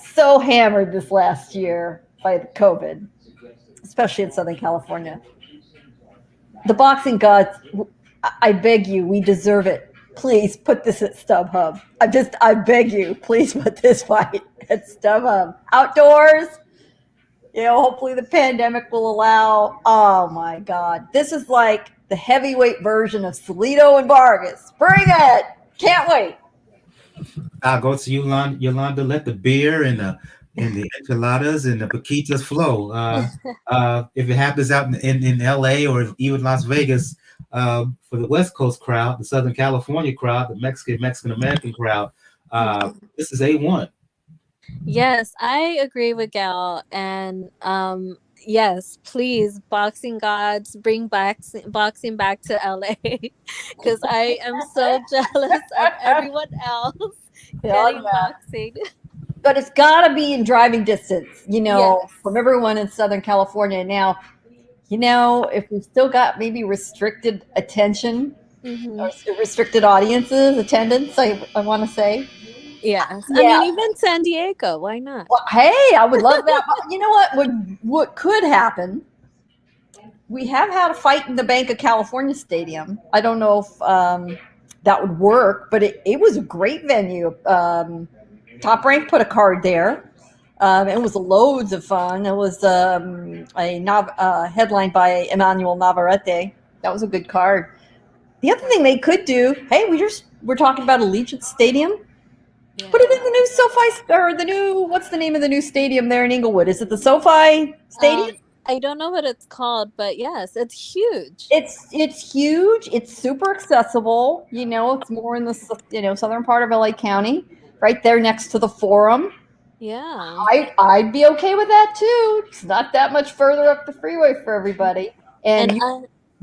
Speaker 3: so hammered this last year by the COVID, especially in Southern California. The boxing gods, I beg you, we deserve it. Please put this at StubHub. I beg you, please put this fight at StubHub. Outdoors, hopefully the pandemic will allow. Oh my God. This is like the heavyweight version of Salido and Vargas. Bring it. Can't wait.
Speaker 1: I'll go to you, Yolanda. Let the beer and the enchiladas and the paquitas flow. If it happens out in LA or even Las Vegas, for the West Coast crowd, the Southern California crowd, the Mexican American crowd, this is A1.
Speaker 4: Yes, I agree with Gayle. And yes, please, boxing gods, bring boxing back to LA, because I am so jealous of everyone else getting boxing.
Speaker 3: but it's got to be in driving distance,
Speaker 4: Yes.
Speaker 3: from everyone in Southern California. Now, if we've still got maybe restricted attention
Speaker 4: Hmm.
Speaker 3: or restricted audiences, attendance, I want to say.
Speaker 4: Yes. I
Speaker 3: Yeah.
Speaker 4: mean, even San Diego. Why not?
Speaker 3: Well, hey, I would love that. But you know what could happen? We have had a fight in the Bank of California Stadium. I don't know if that would work, but it was a great venue. Top Rank put a card there. It was loads of fun. It was headlined by Emmanuel Navarrete. That was a good card. The other thing they could do, hey, we're talking about Allegiant Stadium.
Speaker 4: Yeah.
Speaker 3: Put it in the new SoFi, or the new, what's the name of the new stadium there in Inglewood? Is it the SoFi Stadium?
Speaker 4: I don't know what it's called, but yes, it's huge.
Speaker 3: It's huge. It's super accessible. It's more in the southern part of LA County, right there next to the Forum.
Speaker 4: Yeah.
Speaker 3: I'd be okay with that too. It's not that much further up the freeway for everybody, and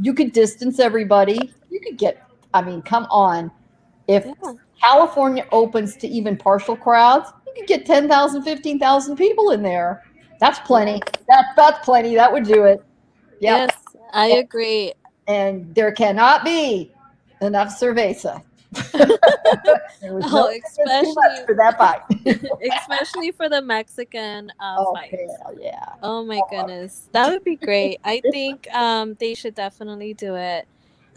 Speaker 3: you could distance everybody. You could get. I mean, come on. If California opens to even partial crowds, you could get 10,000, 15,000 people in there. That's plenty. That's plenty. That would do it. Yep.
Speaker 4: Yes, I agree.
Speaker 3: And there cannot be enough cerveza. There was too much for that fight.
Speaker 4: Especially for the Mexican fight.
Speaker 3: Hell yeah.
Speaker 4: Oh my goodness. That would be great. I think they should definitely do it.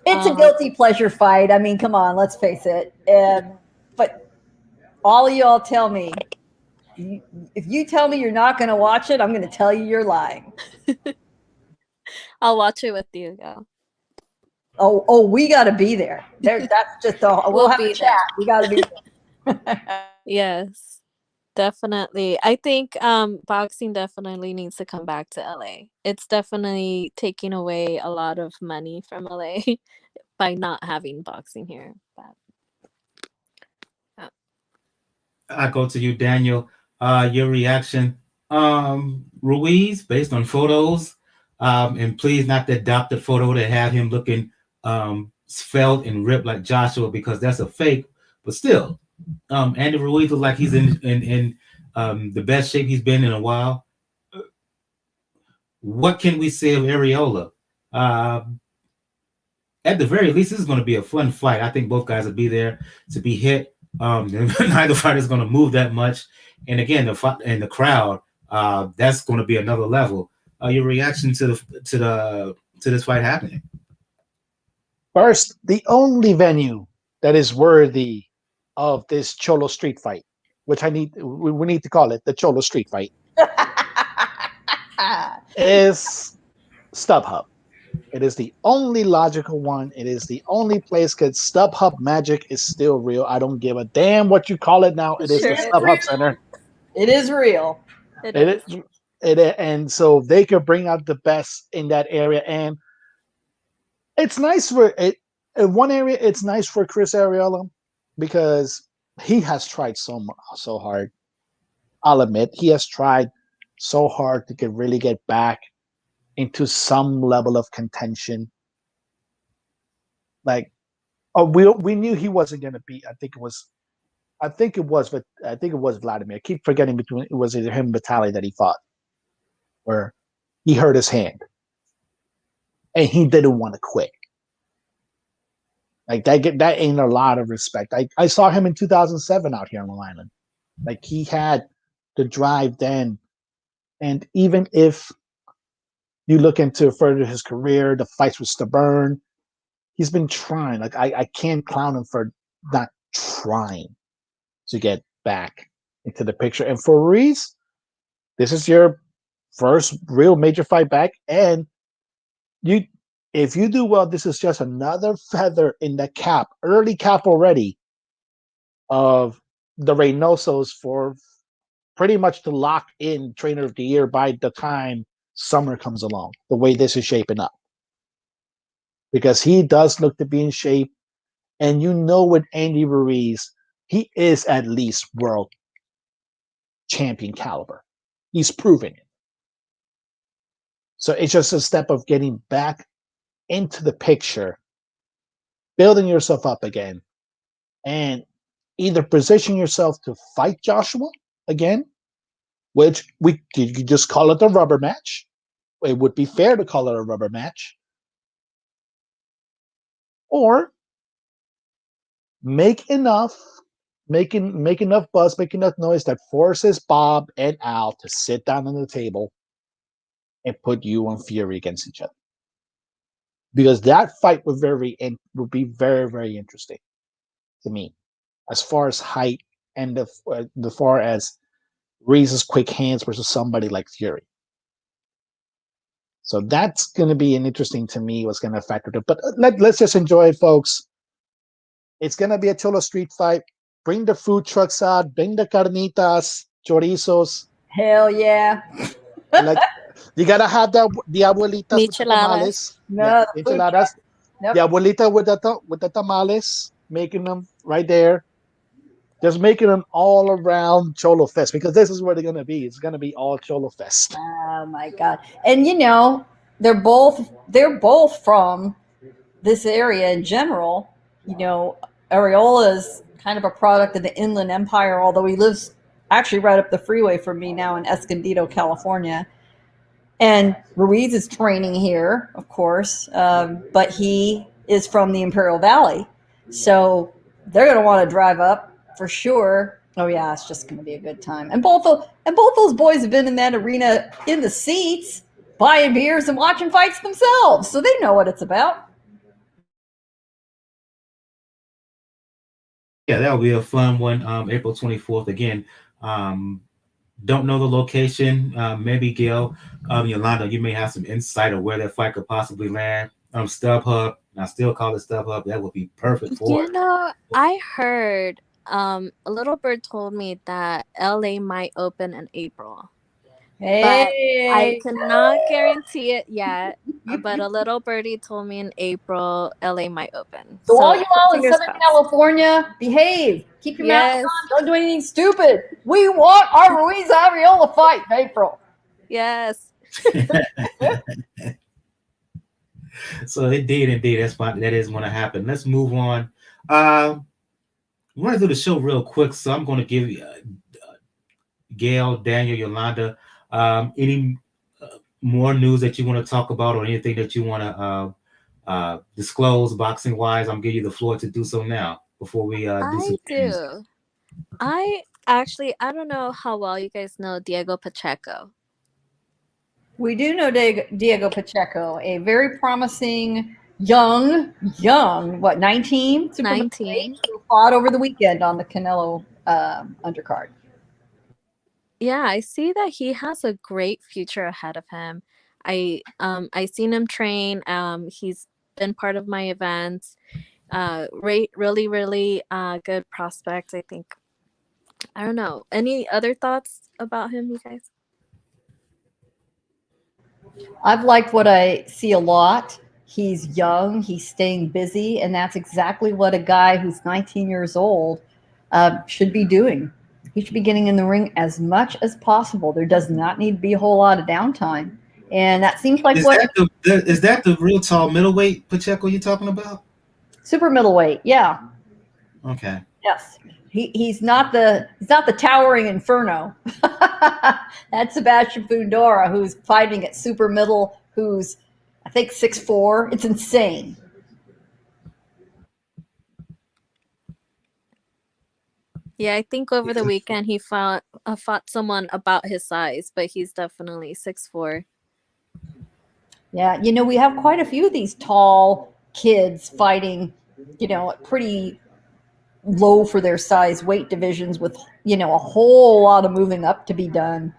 Speaker 3: It's a guilty pleasure fight. I mean, come on, let's face it. But all of y'all tell me, if you tell me you're not going to watch it, I'm going to tell you you're lying.
Speaker 4: I'll watch it with you, girl.
Speaker 3: Oh, we got to be there. That's just we'll have a chat. We got to be there.
Speaker 4: Yes, definitely. I think boxing definitely needs to come back to LA. It's definitely taking away a lot of money from LA by not having boxing here.
Speaker 1: I go to you, Daniel. Your reaction, Ruiz, based on photos, and please not the adopted photo that had him looking svelte and ripped like Joshua, because that's a fake. But still, Andy Ruiz looks like he's in the best shape he's been in a while. What can we say of Areola? At the very least, this is going to be a fun fight. I think both guys will be there to be hit. Neither fighter is going to move that much, and again, the crowd, that's going to be another level. Your reaction to this fight happening?
Speaker 2: First, the only venue that is worthy of this Cholo Street fight, which we need to call it the Cholo Street fight, is StubHub. It is the only logical one. It is the only place, because StubHub magic is still real. I don't give a damn what you call it now. It is the StubHub Center.
Speaker 3: It is real.
Speaker 2: It is, and so they could bring out the best in that area. And it's nice for it. In one area, it's nice for Chris Arreola because he has tried so hard. I'll admit, he has tried so hard to really get back into some level of contention. Like, we knew he wasn't going to beat. I think it was Vladimir. I keep forgetting between it was either him and Vitaly that he fought, where he hurt his hand, and he didn't want to quit. Like that ain't a lot of respect. I saw him in 2007 out here on Long Island. Like, he had the drive then, and even if you look into further his career, the fights with Stubborn, he's been trying. Like, I can't clown him for not trying to get back into the picture. And for Ruiz, this is your first real major fight back, and if you do well, this is just another feather in the cap, early cap already, of the Reynosos for pretty much to lock in Trainer of the Year by the time summer comes along, the way this is shaping up. Because he does look to be in shape, and with Andy Ruiz, he is at least world champion caliber. He's proven it. So it's just a step of getting back into the picture, building yourself up again, and either position yourself to fight Joshua again, which you could just call it a rubber match. It would be fair to call it a rubber match. Or make enough buzz, make enough noise that forces Bob and Al to sit down on the table and put you and Fury against each other. Because that fight would be very, very interesting to me, as far as height and the far as Reese's quick hands versus somebody like Fury. So that's going to be an interesting to me. What's going to factor it. But let's just enjoy it, folks. It's going to be a Cholo Street fight. Bring the food trucks out. Bring the carnitas, chorizos.
Speaker 3: Hell yeah.
Speaker 2: Like, you got to have the abuelitas with the tamales.
Speaker 3: No,
Speaker 2: enchiladas.
Speaker 3: Yep.
Speaker 2: The abuelita with the tamales, making them right there. Just making them all around Cholo Fest, because this is where they're going to be. It's going to be all Cholo Fest.
Speaker 3: Oh my God. And you know, they're both from this area in general. You know, Areola is kind of a product of the Inland Empire, although he lives actually right up the freeway from me now in Escondido, California. And Ruiz is training here, of course, but he is from the Imperial Valley. So they're going to want to drive up for sure. Oh yeah, it's just going to be a good time. And both those boys have been in that arena in the seats, buying beers and watching fights themselves, so they know what it's about.
Speaker 1: Yeah, that'll be a fun one. April 24th again. Don't know the location. Maybe Gayle, Yolanda, you may have some insight of where that fight could possibly land. StubHub, and I still call it StubHub. That would be perfect for it.
Speaker 4: You know, I heard a little bird told me that LA might open in April.
Speaker 3: Hey.
Speaker 4: But I cannot guarantee it yet. But a little birdie told me in April LA might open.
Speaker 3: So all you all in
Speaker 4: fingers
Speaker 3: Southern
Speaker 4: crossed.
Speaker 3: California, behave. Keep your
Speaker 4: Yes.
Speaker 3: mouth on. Don't do anything stupid. We want our Ruiz Arreola fight in April.
Speaker 4: Yes.
Speaker 1: So indeed, that is going to happen. Let's move on. We're going to do the show real quick, so I'm going to give you Gayle, Daniel, Yolanda, any more news that you want to talk about, or anything that you want to disclose boxing wise. I'm giving you the floor to do so now before we do some things.
Speaker 4: I don't know how well you guys know Diego Pacheco.
Speaker 3: We do know Diego Pacheco, a very promising young, 19?
Speaker 4: 19.
Speaker 3: Who fought over the weekend on the Canelo undercard.
Speaker 4: Yeah, I see that he has a great future ahead of him. I seen him train. He's been part of my events. Really, really good prospect, I think. I don't know. Any other thoughts about him, you guys?
Speaker 3: I've liked what I see a lot. He's young, he's staying busy, and that's exactly what a guy who's 19 years old should be doing. He should be getting in the ring as much as possible. There does not need to be a whole lot of downtime. And that seems like
Speaker 1: is that the real tall middleweight Pacheco you're talking about?
Speaker 3: Super middleweight, yeah.
Speaker 1: Okay.
Speaker 3: Yes. He's not the towering inferno. That's Sebastian Fundora, who's fighting at super middle, who's I think 6'4". It's insane.
Speaker 4: Yeah, I think over the weekend he fought someone about his size, but he's definitely 6'4".
Speaker 3: Yeah, we have quite a few of these tall kids fighting, pretty low for their size weight divisions with, a whole lot of moving up to be done.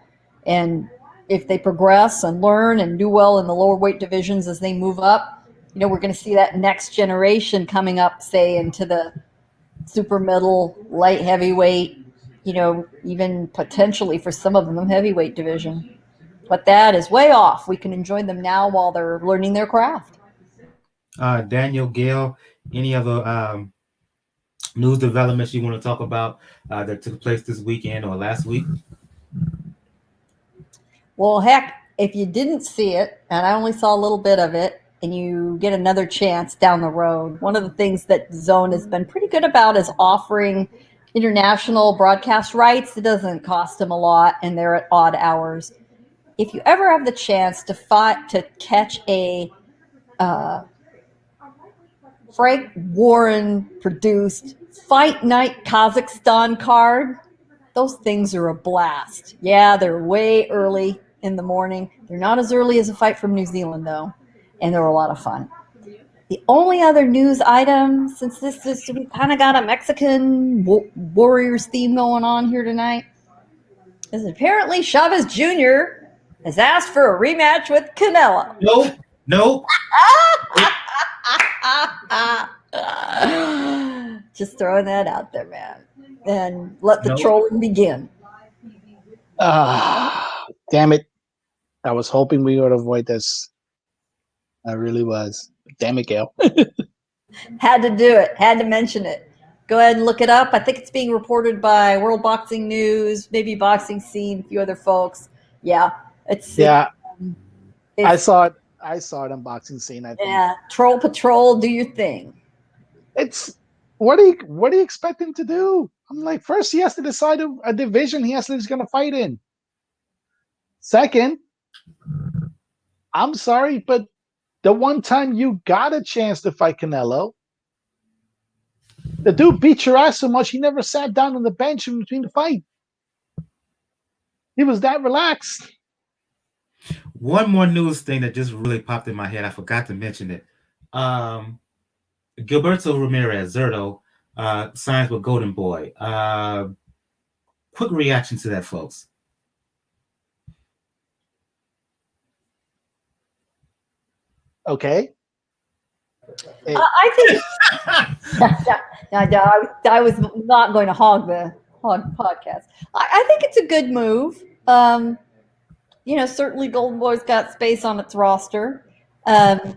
Speaker 3: And if they progress and learn and do well in the lower weight divisions as they move up, we're going to see that next generation coming up, say, into the super middle, light heavyweight, even potentially for some of them heavyweight division. But that is way off. We can enjoy them now while they're learning their craft.
Speaker 1: Daniel, Gayle, any other news developments you want to talk about that took place this weekend or last week?
Speaker 3: Well, heck, if you didn't see it, and I only saw a little bit of it, and you get another chance down the road, one of the things that DAZN has been pretty good about is offering international broadcast rights. It doesn't cost them a lot, and they're at odd hours. If you ever have the chance to catch a Frank Warren produced Fight Night Kazakhstan card, those things are a blast. Yeah, they're way early in the morning. They're not as early as a fight from New Zealand, though, and they're a lot of fun. The only other news item, since we kind of got a Mexican Warriors theme going on here tonight, is apparently Chavez Jr. has asked for a rematch with Canelo.
Speaker 1: Nope.
Speaker 3: Just throwing that out there, man. And let the trolling begin.
Speaker 2: Damn it. I was hoping we would avoid this. I really was. Damn it, Gayle.
Speaker 3: Had to do it. Had to mention it. Go ahead and look it up. I think it's being reported by World Boxing News, maybe Boxing Scene, a few other folks. Yeah. I
Speaker 2: saw it. I saw it on Boxing Scene. I think.
Speaker 3: Yeah. Troll Patrol, do your thing.
Speaker 2: It's what do you expect him to do? I'm like, first he has to decide a division he's going to fight in. Second, I'm sorry, but the one time you got a chance to fight Canelo, the dude beat your ass so much he never sat down on the bench in between the fight. He was that relaxed.
Speaker 1: One more news thing that just really popped in my head. I forgot to mention it. Gilberto Ramirez, Zurdo, signs with Golden Boy. Quick reaction to that, folks.
Speaker 2: Okay.
Speaker 3: I think I was not going to hog the podcast. I think it's a good move. Certainly Golden Boy's got space on its roster. I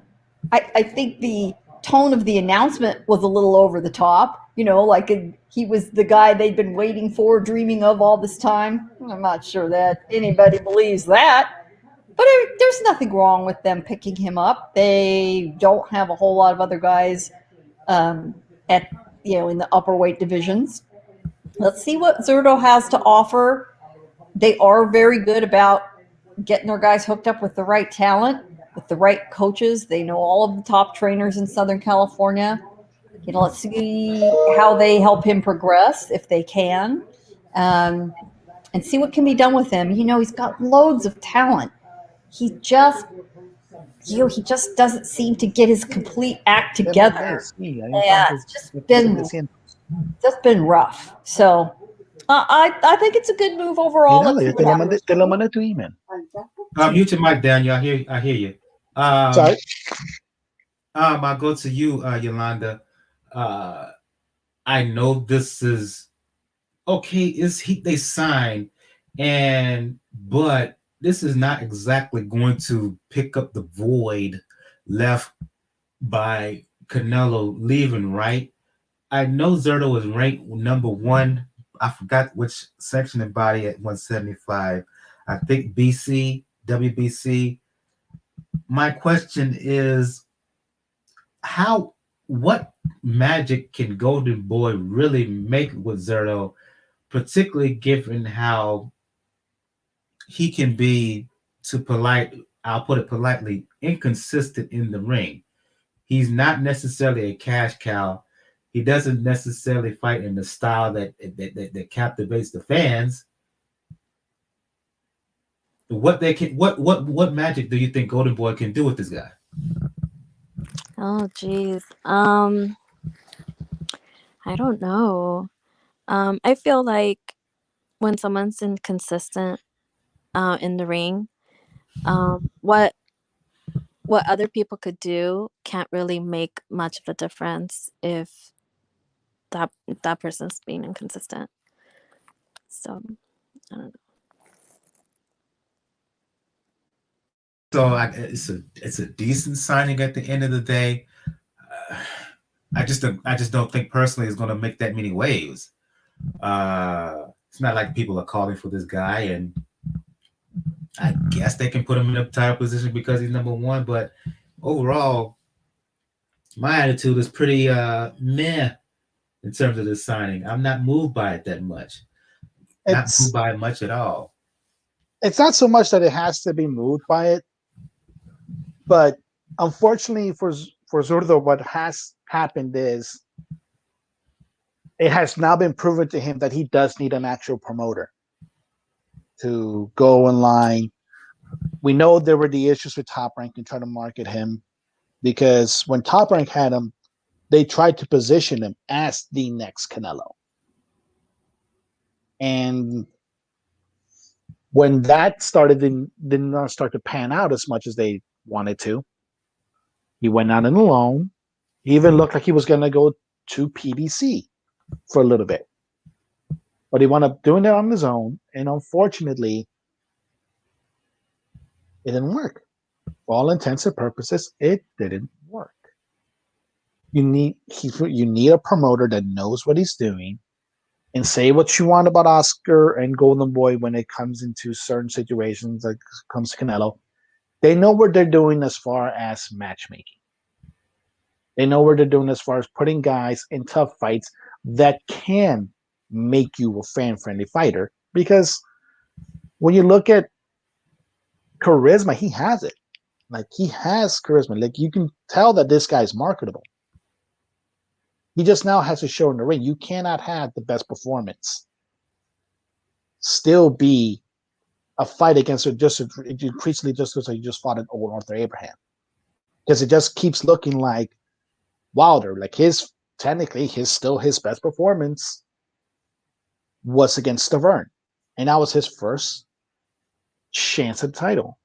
Speaker 3: think the tone of the announcement was a little over the top. He was the guy they'd been waiting for, dreaming of all this time. I'm not sure that anybody believes that. But there's nothing wrong with them picking him up. They don't have a whole lot of other guys in the upper weight divisions. Let's see what Zurdo has to offer. They are very good about getting their guys hooked up with the right talent, with the right coaches. They know all of the top trainers in Southern California. Let's see how they help him progress if they can, and see what can be done with him. He's got loads of talent. He just doesn't seem to get his complete act together. It's just been rough. So I think it's a good move overall.
Speaker 2: Te lo mandé tu email.
Speaker 1: Mute your mic, Daniel. I hear you.
Speaker 2: Sorry.
Speaker 1: I'll go to you, Yolanda. I know this is okay. They signed, but this is not exactly going to pick up the void left by Canelo leaving, right? I know Zurdo is ranked number 1. I forgot which section and body at 175. I think WBC. My question is, what magic can Golden Boy really make with Zurdo, particularly given how he can be, I'll put it politely, inconsistent in the ring. He's not necessarily a cash cow. He doesn't necessarily fight in the style that captivates the fans. What magic do you think Golden Boy can do with this guy?
Speaker 4: Oh, geez. I don't know. I feel like when someone's inconsistent in the ring, what other people could do can't really make much of a difference if that person's being inconsistent. So I don't know.
Speaker 1: So it's a decent signing at the end of the day. I just don't think personally it's going to make that many waves. It's not like people are calling for this guy, and I guess they can put him in a title position because he's number 1. But overall, my attitude is pretty meh in terms of this signing. I'm not moved by it that much. Not moved by it much at all.
Speaker 2: It's not so much that it has to be moved by it, but unfortunately for Zurdo, what has happened is it has now been proven to him that he does need an actual promoter to go in line. We know there were the issues with Top Rank and trying to market him, because when Top Rank had him, they tried to position him as the next Canelo. And when that did not start to pan out as much as they wanted to, he went out on alone. He even looked like he was going to go to PBC for a little bit. But he wound up doing it on his own, and unfortunately, it didn't work. For all intents and purposes, it didn't work. You need a promoter that knows what he's doing, and say what you want about Oscar and Golden Boy when it comes into certain situations, like comes to Canelo. They know what they're doing as far as matchmaking. They know what they're doing as far as putting guys in tough fights that can make you a fan-friendly fighter. Because when you look at charisma, he has it. Like, he has charisma. Like, you can tell that this guy's marketable. He just now has to show in the ring. You cannot have the best performance still be a fight against just increasingly just because you just fought an old Arthur Abraham. Because it just keeps looking like Wilder. Like, his best performance was against Stavern. And that was his first chance at the title.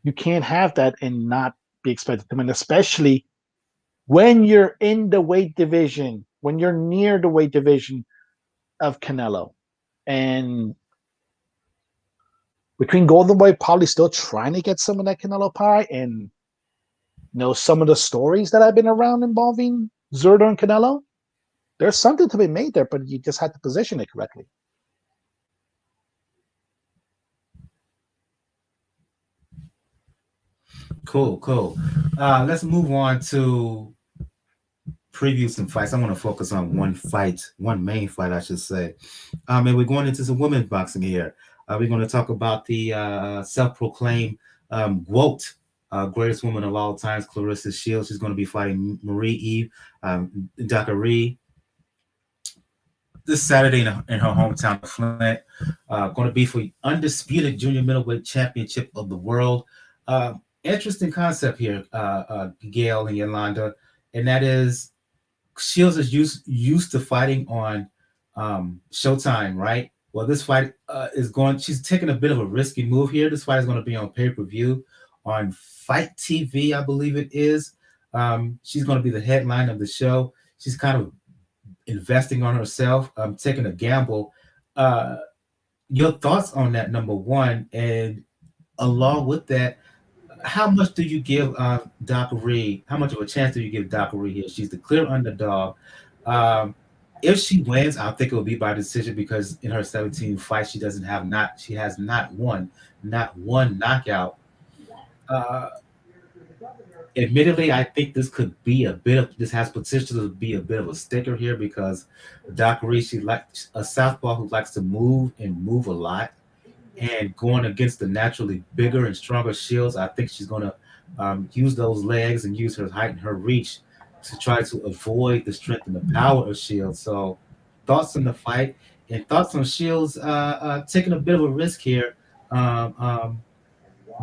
Speaker 2: You can't have that and not be expected to win, especially when you're in the weight division, when you're near the weight division of Canelo. And between Golden Boy probably still trying to get some of that Canelo pie, and some of the stories that have been around involving Zurdo and Canelo, there's something to be made there, but you just have to position it correctly.
Speaker 1: Cool. Let's move on to preview some fights. I want to focus on one main fight, I should say. And we're going into some women's boxing here. We're going to talk about the self-proclaimed GOAT, greatest woman of all times, Claressa Shields. She's going to be fighting Eve-Dicaire this Saturday in her hometown of Flint. Going to be for the undisputed junior-middleweight championship of the world. Interesting concept here, Gayle and Yolanda, and that is Shields is used to fighting on Showtime, right? Well, this fight she's taking a bit of a risky move here. This fight is going to be on pay-per-view on Fight TV, I believe it is. She's going to be the headline of the show. She's kind of investing on herself, taking a gamble. Your thoughts on that, number one, and along with that, how much do you give Dicaire? How much of a chance do you give Dicaire here? She's the clear underdog. If she wins, I think it will be by decision, because in her 17 fights, she has not won, not one knockout. Admittedly, I think this has potential to be a bit of a sticker here, because Dicaire, she likes a southpaw who likes to move a lot. And going against the naturally bigger and stronger Shields, I think she's going to use those legs and use her height and her reach to try to avoid the strength and the power of Shields. So thoughts on the fight and thoughts on Shields taking a bit of a risk here,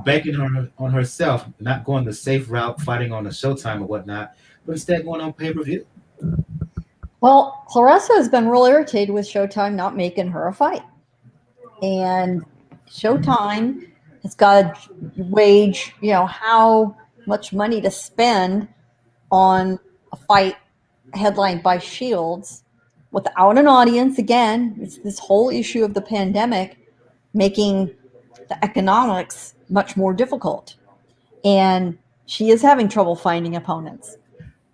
Speaker 1: banking on herself, not going the safe route, fighting on the Showtime or whatnot, but instead going on pay-per-view.
Speaker 3: Well, Claressa has been real irritated with Showtime not making her a fight. And Showtime has got to wage, how much money to spend on a fight headlined by Shields without an audience. Again, it's this whole issue of the pandemic making the economics much more difficult. And she is having trouble finding opponents.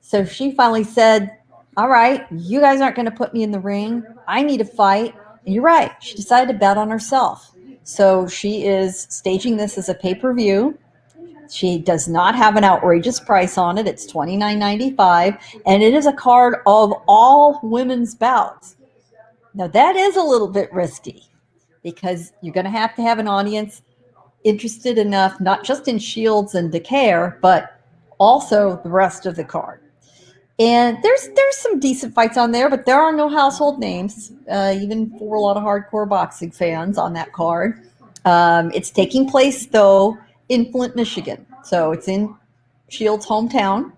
Speaker 3: So she finally said, all right, you guys aren't going to put me in the ring. I need a fight. And you're right. She decided to bet on herself. So she is staging this as a pay-per-view. She does not have an outrageous price on it. It's $29.95, and it is a card of all women's bouts. Now, that is a little bit risky because you're going to have an audience interested enough, not just in Shields and Eve-Dicaire, but also the rest of the card. And there's some decent fights on there, but there are no household names, even for a lot of hardcore boxing fans on that card. It's taking place, though, in Flint, Michigan. So it's in Shields' hometown.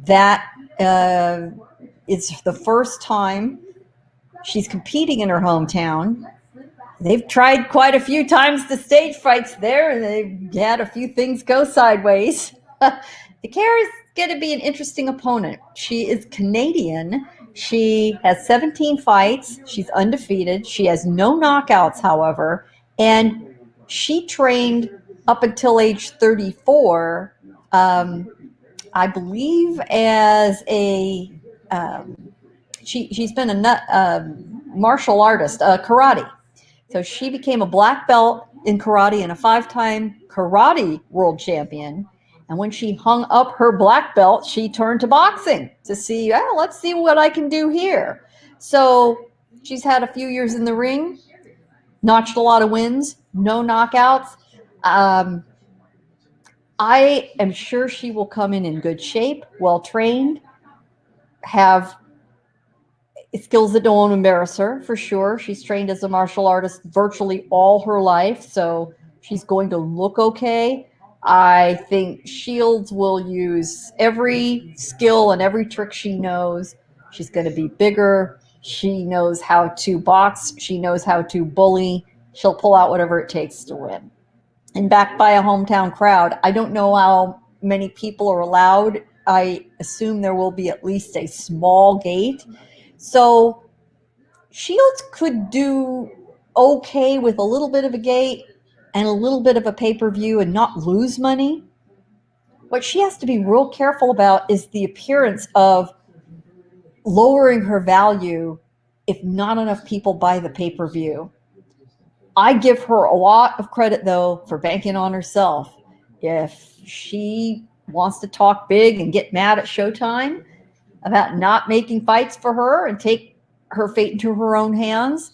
Speaker 3: That is the first time she's competing in her hometown. They've tried quite a few times to stage fights there, and they've had a few things go sideways. Eve-Dicaire is going to be an interesting opponent. She is Canadian. She has 17 fights. She's undefeated. She has no knockouts, however, and she trained up until age 34, I believe, as a she's been a martial artist, karate. So she became a black belt in karate and a 5-time karate world champion. And when she hung up her black belt, she turned to boxing to see, let's see what I can do here. So she's had a few years in the ring, notched a lot of wins, no knockouts. I am sure she will come in good shape, well trained, have skills that don't embarrass her, for sure. She's trained as a martial artist virtually all her life, so she's going to look okay. I think Shields will use every skill and every trick she knows. She's going to be bigger. She knows how to box. She knows how to bully. She'll pull out whatever it takes to win. And backed by a hometown crowd. I don't know how many people are allowed. I assume there will be at least a small gate. So Shields could do okay with a little bit of a gate and a little bit of a pay-per-view and not lose money. What she has to be real careful about is the appearance of lowering her value if not enough people buy the pay-per-view. I give her a lot of credit, though, for banking on herself. If she wants to talk big and get mad at Showtime about not making fights for her and take her fate into her own hands,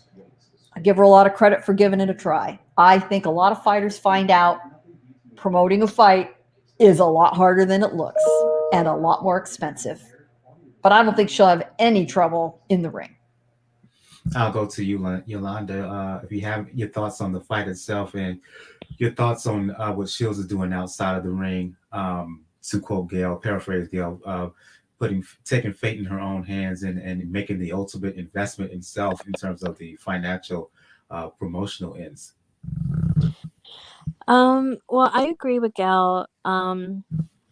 Speaker 3: I give her a lot of credit for giving it a try. I think a lot of fighters find out promoting a fight is a lot harder than it looks and a lot more expensive. But I don't think she'll have any trouble in the ring.
Speaker 1: I'll go to you, Yolanda. If you have your thoughts on the fight itself and your thoughts on what Shields is doing outside of the ring, to quote Gayle, paraphrase Gayle, taking fate in her own hands and making the ultimate investment in self in terms of the financial promotional ends.
Speaker 4: Well, I agree with Gayle on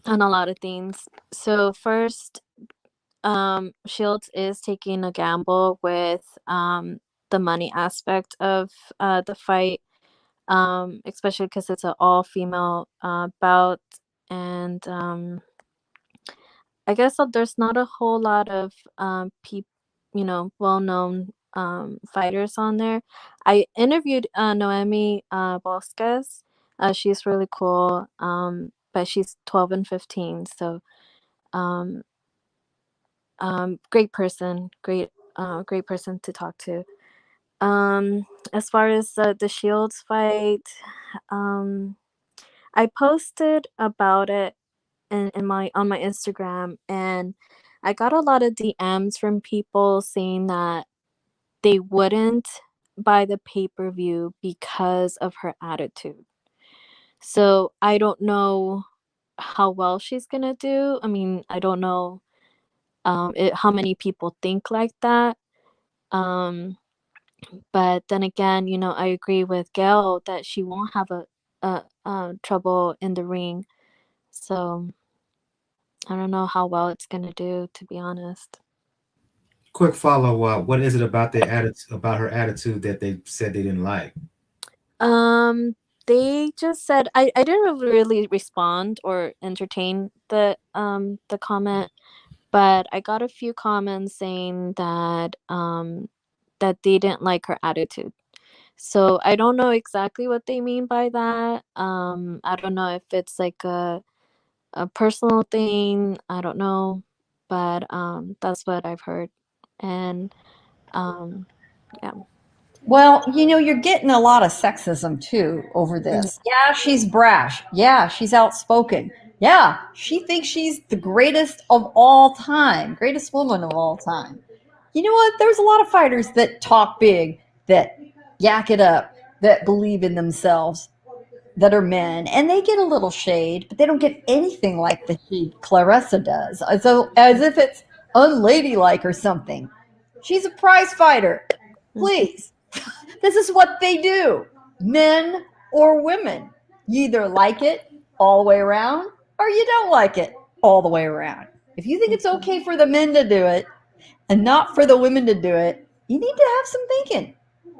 Speaker 4: a lot of things. So first, Shields is taking a gamble with the money aspect of the fight, especially because it's an all-female bout, and I guess there's not a whole lot of well-known fighters on there. I interviewed Noemi Bosques. She's really cool, but she's 12 and 15, so great person, great person to talk to. As far as the Shields fight, I posted about it on my Instagram, and I got a lot of DMs from people saying that they wouldn't buy the pay-per-view because of her attitude. So I don't know how well she's gonna do. I mean, I don't know how many people think like that. But then again, I agree with Gayle that she won't have a trouble in the ring. So I don't know how well it's gonna do, to be honest.
Speaker 1: Quick follow up: what is it about about her attitude that they said they didn't like?
Speaker 4: They just said I didn't really respond or entertain the comment, but I got a few comments saying that that they didn't like her attitude. So I don't know exactly what they mean by that. I don't know if it's like a a personal thing. I don't know, but that's what I've heard. And yeah.
Speaker 3: Well, you're getting a lot of sexism too over
Speaker 4: Yeah.
Speaker 3: this. Yeah, she's brash. Yeah, she's outspoken. Yeah, she thinks she's the greatest of all time, greatest woman of all time. You know what? There's a lot of fighters that talk big, that yak it up, that believe in themselves, that are men, and they get a little shade, but they don't get anything like the shade Claressa does, as if it's unladylike or something. She's a prize fighter. Please. This is what they do, men or women. You either like it all the way around or you don't like it all the way around. If you think it's okay for the men to do it and not for the women to do it, you need to have some thinking.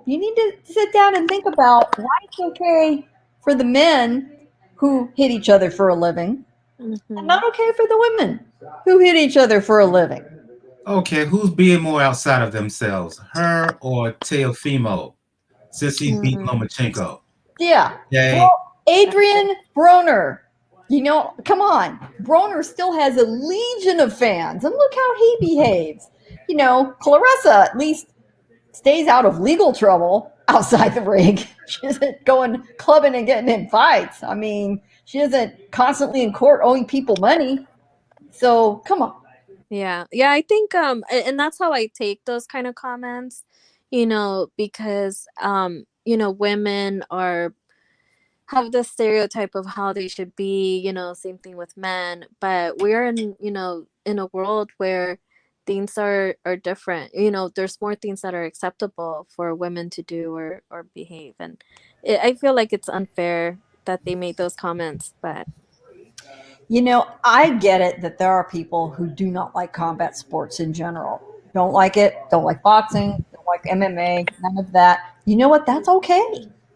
Speaker 3: You need to sit down and think about why it's okay for the men who hit each other for a living and not okay for the women who hit each other for a living.
Speaker 1: Okay, who's being more outside of themselves, her or Teofimo, since he beat Lomachenko?
Speaker 3: Yeah.
Speaker 1: Okay.
Speaker 3: Adrian Broner. Come on. Broner still has a legion of fans, and look how he behaves. Claressa at least stays out of legal trouble outside the ring. She isn't going clubbing and getting in fights. I mean, she isn't constantly in court owing people money. So come on.
Speaker 4: Yeah. I think and that's how I take those kind of comments, because women have the stereotype of how they should be, same thing with men, but we're in a world where things are different. There's more things that are acceptable for women to do or behave, and I feel like it's unfair that they made those comments, but
Speaker 3: I get it that there are people who do not like combat sports in general. Don't like it, don't like boxing, don't like MMA, none of that. You know what? That's okay.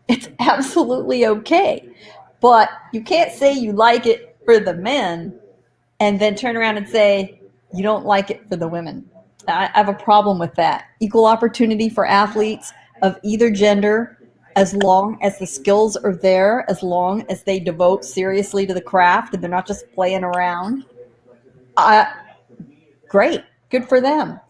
Speaker 3: It's absolutely okay. But you can't say you like it for the men and then turn around and say you don't like it for the women. I have a problem with that. Equal opportunity for athletes of either gender, as long as the skills are there, as long as they devote seriously to the craft and they're not just playing around. Great, good for them.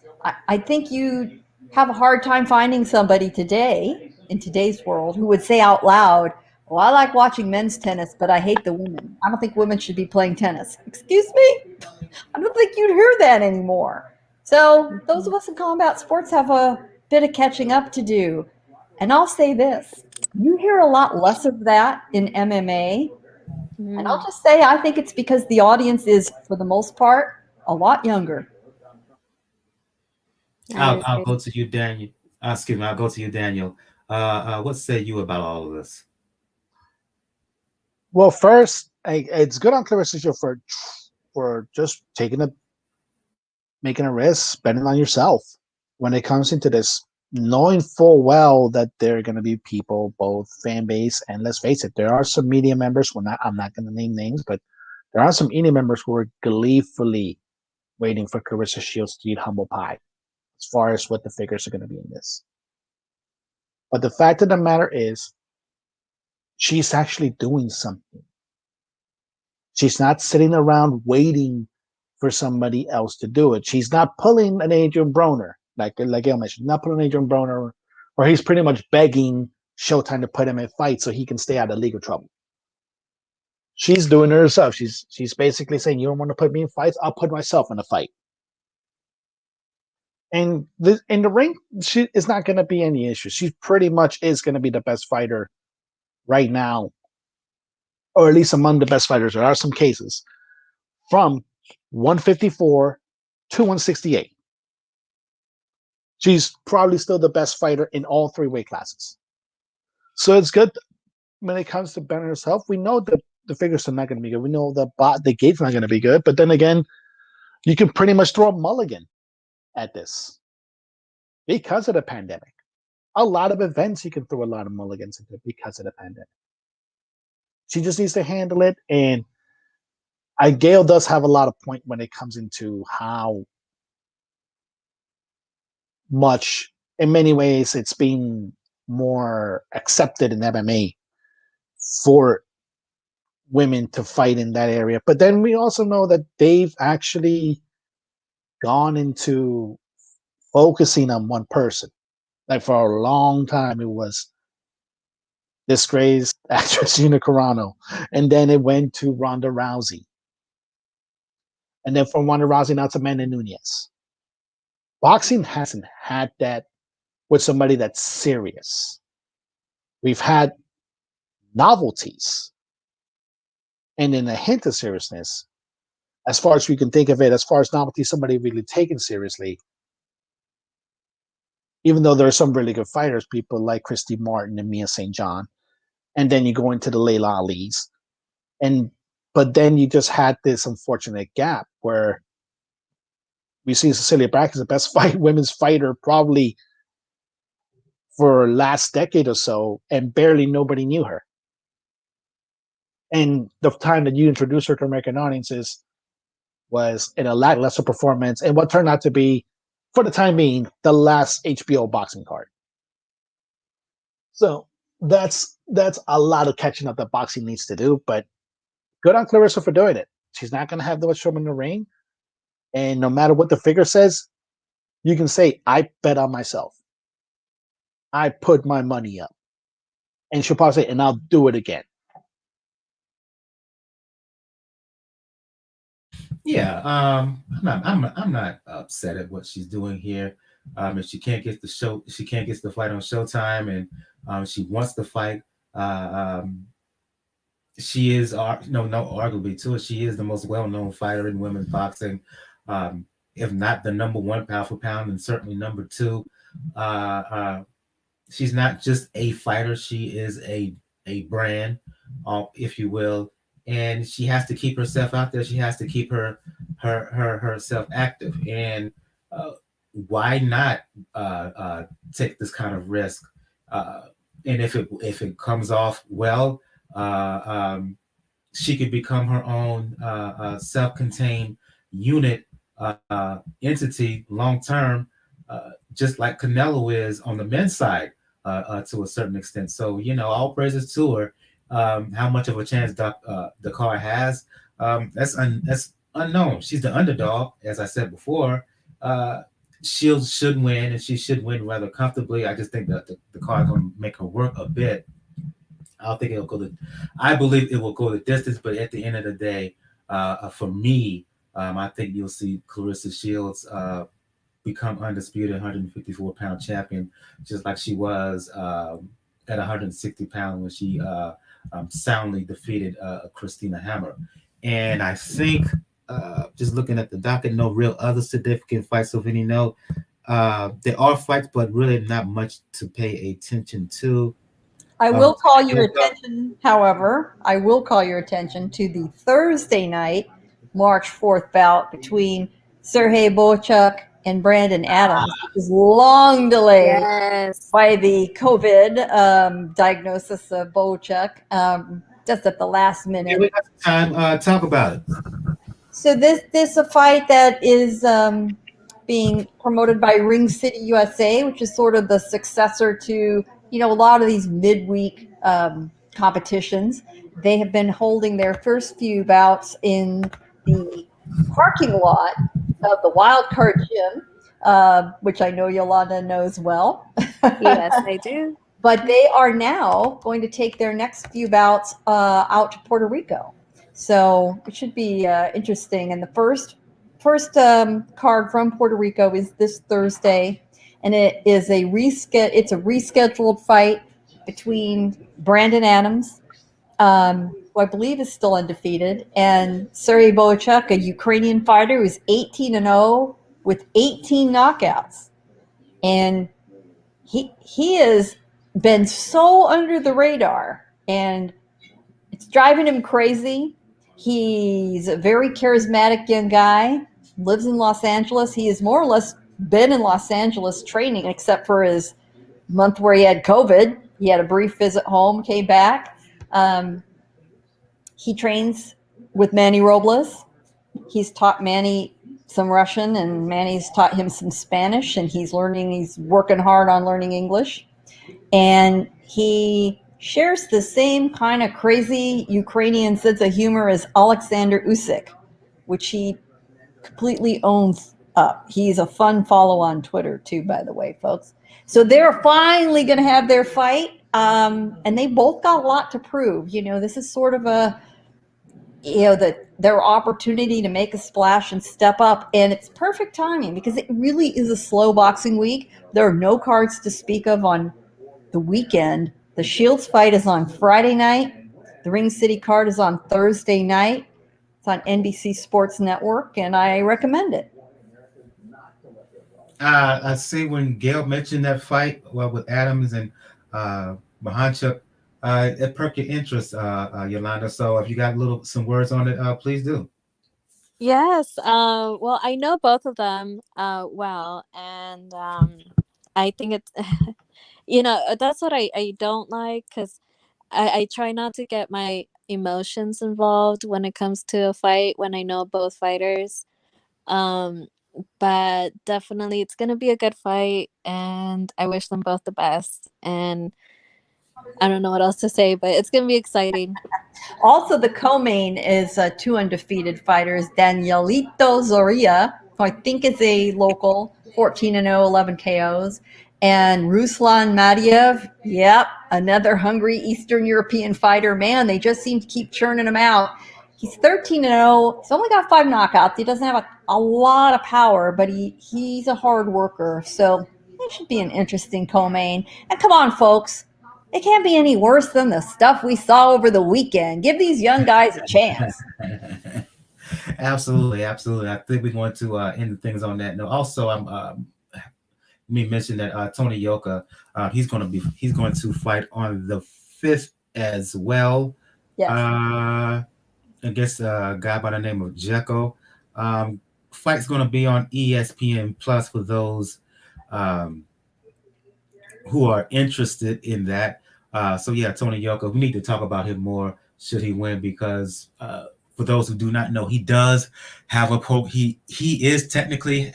Speaker 3: I think you have a hard time finding somebody today, in today's world, who would say out loud, well, I like watching men's tennis, but I hate the women. I don't think women should be playing tennis. Excuse me? I don't think you'd hear that anymore. So those of us in combat sports have a bit of catching up to do. And I'll say this, you hear a lot less of that in MMA. And I'll just say, I think it's because the audience is, for the most part, a lot younger.
Speaker 1: I'll go to you, Daniel. Excuse me. I'll go to you, Daniel. What say you about all of this?
Speaker 2: Well, first, it's good on Clarissa's show for just making a risk, betting on yourself when it comes into this, knowing full well that there are going to be people, both fan base and, let's face it, there are some media members. I'm not going to name names, but there are some media members who are gleefully waiting for Claressa Shields to eat humble pie as far as what the figures are going to be in this. But the fact of the matter is, she's actually doing something. She's not sitting around waiting for somebody else to do it. She's not pulling an Adrian Broner, like Gayle mentioned, not pulling Adrian Broner, or he's pretty much begging Showtime to put him in fights so he can stay out of legal trouble. She's doing it herself. She's basically saying, you don't want to put me in fights? I'll put myself in a fight. And in the ring, she is not going to be any issue. She pretty much is going to be the best fighter right now, or at least among the best fighters. There are some cases from 154 to 168. She's probably still the best fighter in all three weight classes. So it's good when it comes to betting herself. We know that the figures are not going to be good. We know the gate's not going to be good. But then again, you can pretty much throw a mulligan at this because of the pandemic. A lot of events you can throw a lot of mulligans into because of the pandemic. She just needs to handle it. And Gayle does have a lot of point when it comes into how much, in many ways, it's being more accepted in MMA for women to fight in that area. But then we also know that they've actually gone into focusing on one person. Like for a long time, it was disgraced actress Gina Carano, and then it went to Ronda Rousey, and then from Ronda Rousey now to Amanda Nunes. Boxing hasn't had that with somebody that's serious. We've had novelties, and in a hint of seriousness, as far as we can think of it, as far as novelty, somebody really taken seriously. Even though there are some really good fighters, people like Christy Martin and Mia St. John, and then you go into the Layla Ali's, but then you just had this unfortunate gap where we see Cecilia Brack as the best women's fighter probably for last decade or so, and barely nobody knew her. And the time that you introduced her to American audiences was in a lackluster performance, and what turned out to be, for the time being, the last HBO boxing card. So that's a lot of catching up that boxing needs to do, but good on Claressa for doing it. She's not going to have the much trouble in the ring, and no matter what the figure says, you can say, I bet on myself. I put my money up. And she'll probably say, and I'll do it again.
Speaker 1: Yeah, I'm not upset at what she's doing here. If she can't get the fight on Showtime, and she wants to fight. She is arguably too. She is the most well-known fighter in women's boxing, if not the number one pound for pound, and certainly number two. She's not just a fighter; she is a brand, if you will. And she has to keep herself out there. She has to keep herself active. And why not take this kind of risk? And if it comes off well, she could become her own self-contained unit entity long term, just like Canelo is on the men's side to a certain extent. So all praises to her. How much of a chance Car has, that's unknown. She's the underdog, as I said before. She should win, and she should win rather comfortably. I just think that the Car is going to make her work a bit. I believe it will go the distance, but at the end of the day, for me, I think you'll see Claressa Shields become undisputed 154-pound champion, just like she was at 160 pounds when she soundly defeated Christina Hammer. And I think, just looking at the docket, no real other significant fights of any note. There are fights, but really not much to pay attention to.
Speaker 3: I will call your attention, however, to the Thursday night, March 4th bout between Sergey Bochuk and Brandon Adams, which is long delayed by the COVID diagnosis of Bochuk, just at the last minute.
Speaker 1: Yeah, we got some time. Talk about it.
Speaker 3: So this is a fight that is being promoted by Ring City USA, which is sort of the successor to a lot of these midweek competitions. They have been holding their first few bouts in the parking lot of the Wild Card Gym, which I know Yolanda knows well.
Speaker 4: Yes, I do.
Speaker 3: But they are now going to take their next few bouts out to Puerto Rico. So it should be interesting. And the first card from Puerto Rico is this Thursday, and it is it's a rescheduled fight between Brandon Adams, who I believe is still undefeated, and Sergey Bochuk, a Ukrainian fighter who's 18-0 with 18 knockouts. And he has been so under the radar, and it's driving him crazy. He's a very charismatic young guy, lives in Los Angeles. He has more or less been in Los Angeles training, except for his month where he had COVID. He had a brief visit home, came back. He trains with Manny Robles. He's taught Manny some Russian, and Manny's taught him some Spanish, and he's working hard on learning English. And he shares the same kind of crazy Ukrainian sense of humor as Alexander Usyk, which he completely owns up. He's a fun follow on Twitter too, by the way, folks. So they're finally going to have their fight, and they both got a lot to prove. This is sort of their opportunity to make a splash and step up, and it's perfect timing because it really is a slow boxing week. There are no cards to speak of on the weekend. The Shields fight is on Friday night. The Ring City card is on Thursday night. It's on NBC Sports Network, and I recommend it.
Speaker 1: I see when Gayle mentioned that fight with Adams and Mahanchuk, it perked your interest, Yolanda. So if you got some words on it, please do.
Speaker 4: Yes. Well, I know both of them well, and I think it's that's what I don't like, because I try not to get my emotions involved when it comes to a fight when I know both fighters. But definitely it's gonna be a good fight, and I wish them both the best. And I don't know what else to say, but it's gonna be exciting.
Speaker 3: Also, the co-main is two undefeated fighters, Danielito Zorrilla, who I think is a local, 14-0, 11 KOs, and Ruslan Madiev. Yep, another hungry Eastern European fighter. Man, they just seem to keep churning him out. He's 13-0. He's only got 5 knockouts. He doesn't have a lot of power, but he's a hard worker. So it should be an interesting co-main. And come on, folks. It can't be any worse than the stuff we saw over the weekend. Give these young guys a chance.
Speaker 1: Absolutely. I think we're going to end things on that note. Also, let me mention that Tony Yoka, he's going to fight on the 5th as well.
Speaker 3: Yes.
Speaker 1: Against a guy by the name of Jekko. Fight's going to be on ESPN Plus for those who are interested in that. So yeah, Tony Yoka, we need to talk about him more should he win, because for those who do not know, he does have he is technically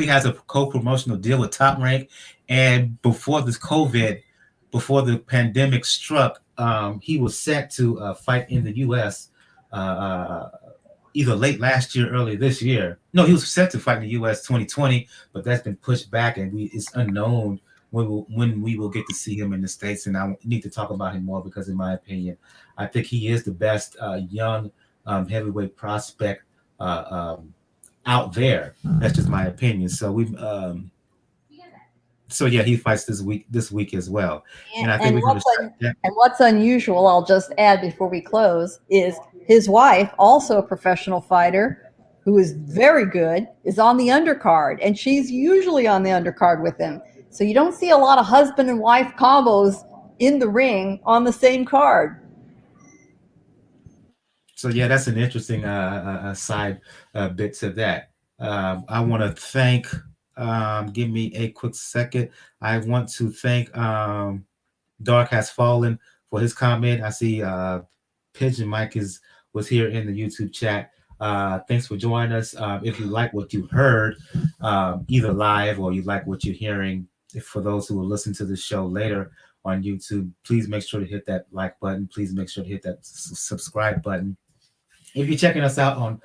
Speaker 1: has a co-promotional deal with Top Rank, and before the pandemic struck, he was set to fight in the U.S. Either late last year, early this year. No, he was set to fight in the U.S. 2020, but that's been pushed back, and it's unknown when we will get to see him in the States. And I need to talk about him more because, in my opinion, I think he is the best young heavyweight prospect out there. That's just my opinion. So he fights this week as well. And I think
Speaker 3: what's unusual, I'll just add before we close, is his wife, also a professional fighter who is very good, is on the undercard, and she's usually on the undercard with him. So you don't see a lot of husband and wife combos in the ring on the same card.
Speaker 1: So yeah, that's an interesting side bit to that. I want to thank. Give me a quick second. I want to thank Dark Has Fallen for his comment. I see Pigeon Mike was here in the YouTube chat. Thanks for joining us. If you like what you heard, either live or you like what you're hearing, for those who will listen to the show later on YouTube, please make sure to hit that like button. Please make sure to hit that subscribe button. If you're checking us out on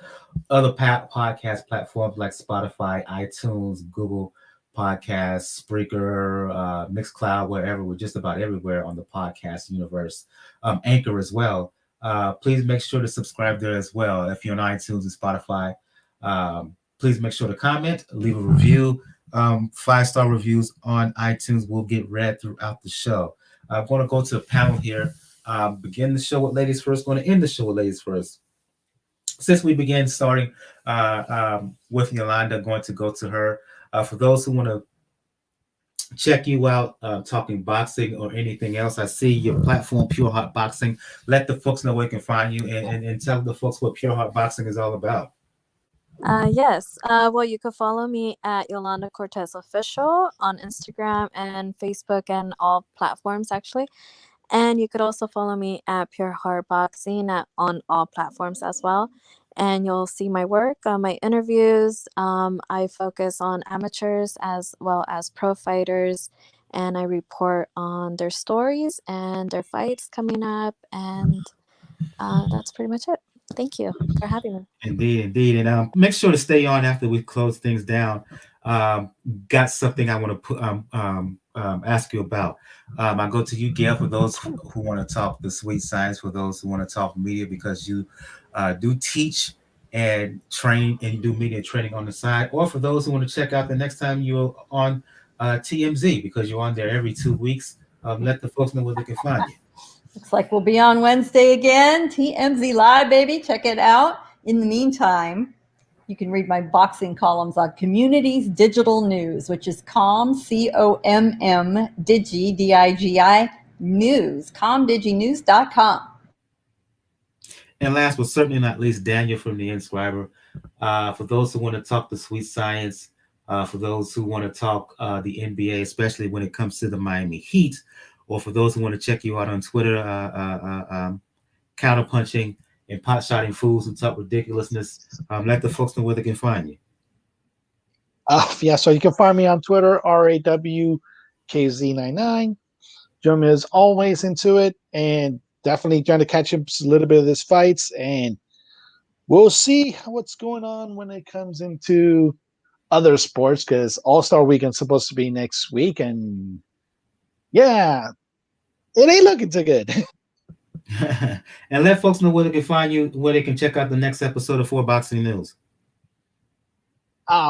Speaker 1: other podcast platforms like Spotify, iTunes, Google Podcasts, Spreaker, Mixcloud, wherever, we're just about everywhere on the podcast universe. Anchor as well. Please make sure to subscribe there as well. If you're on iTunes and Spotify, please make sure to comment, leave a review. 5-star reviews on iTunes will get read throughout the show. I'm going to go to the panel here. Begin the show with ladies first. Going to end the show with ladies first. Since we began starting with Yolanda, going to go to her. For those who want to check you out, talking boxing or anything else, I see your platform, Pure Heart Boxing. Let the folks know where they can find you, and tell the folks what Pure Heart Boxing is all about.
Speaker 4: Yes. Well, you could follow me at Yolanda Cortez Official on Instagram and Facebook and all platforms, actually. And you could also follow me at Pure Heart Boxing on all platforms as well. And you'll see my work, my interviews. I focus on amateurs as well as pro fighters and I report on their stories and their fights coming up, and that's pretty much it. Thank you for having me.
Speaker 1: Indeed, indeed. And make sure to stay on after we close things down. Got something I want to ask you about. I go to you, Gayle, for those who want to talk the sweet science, for those who want to talk media, because you do teach and train, and you do media training on the side, or for those who want to check out the next time you're on TMZ, because you're on there every 2 weeks. Let the folks know where they can find you.
Speaker 3: Looks like we'll be on Wednesday again. TMZ Live, baby. Check it out. In the meantime, you can read my boxing columns on Communities Digital News, which is COM, COMM, Digi, DIGI, News, comdiginews.com.
Speaker 1: And last but certainly not least, Daniel from the Inscriber. For those who want to talk the sweet science, for those who want to talk the NBA, especially when it comes to the Miami Heat, or for those who want to check you out on Twitter, counterpunching and pot-shotting fools who talk ridiculousness, let the folks know where they can find you.
Speaker 2: Yeah, so you can find me on Twitter, RAWKZ99. Jim is always into it and definitely trying to catch up a little bit of this fights. And we'll see what's going on when it comes into other sports, because All-Star Weekend's supposed to be next week. And yeah, it ain't looking too good.
Speaker 1: And let folks know where they can find you, where they can check out the next episode of 4 Boxing News.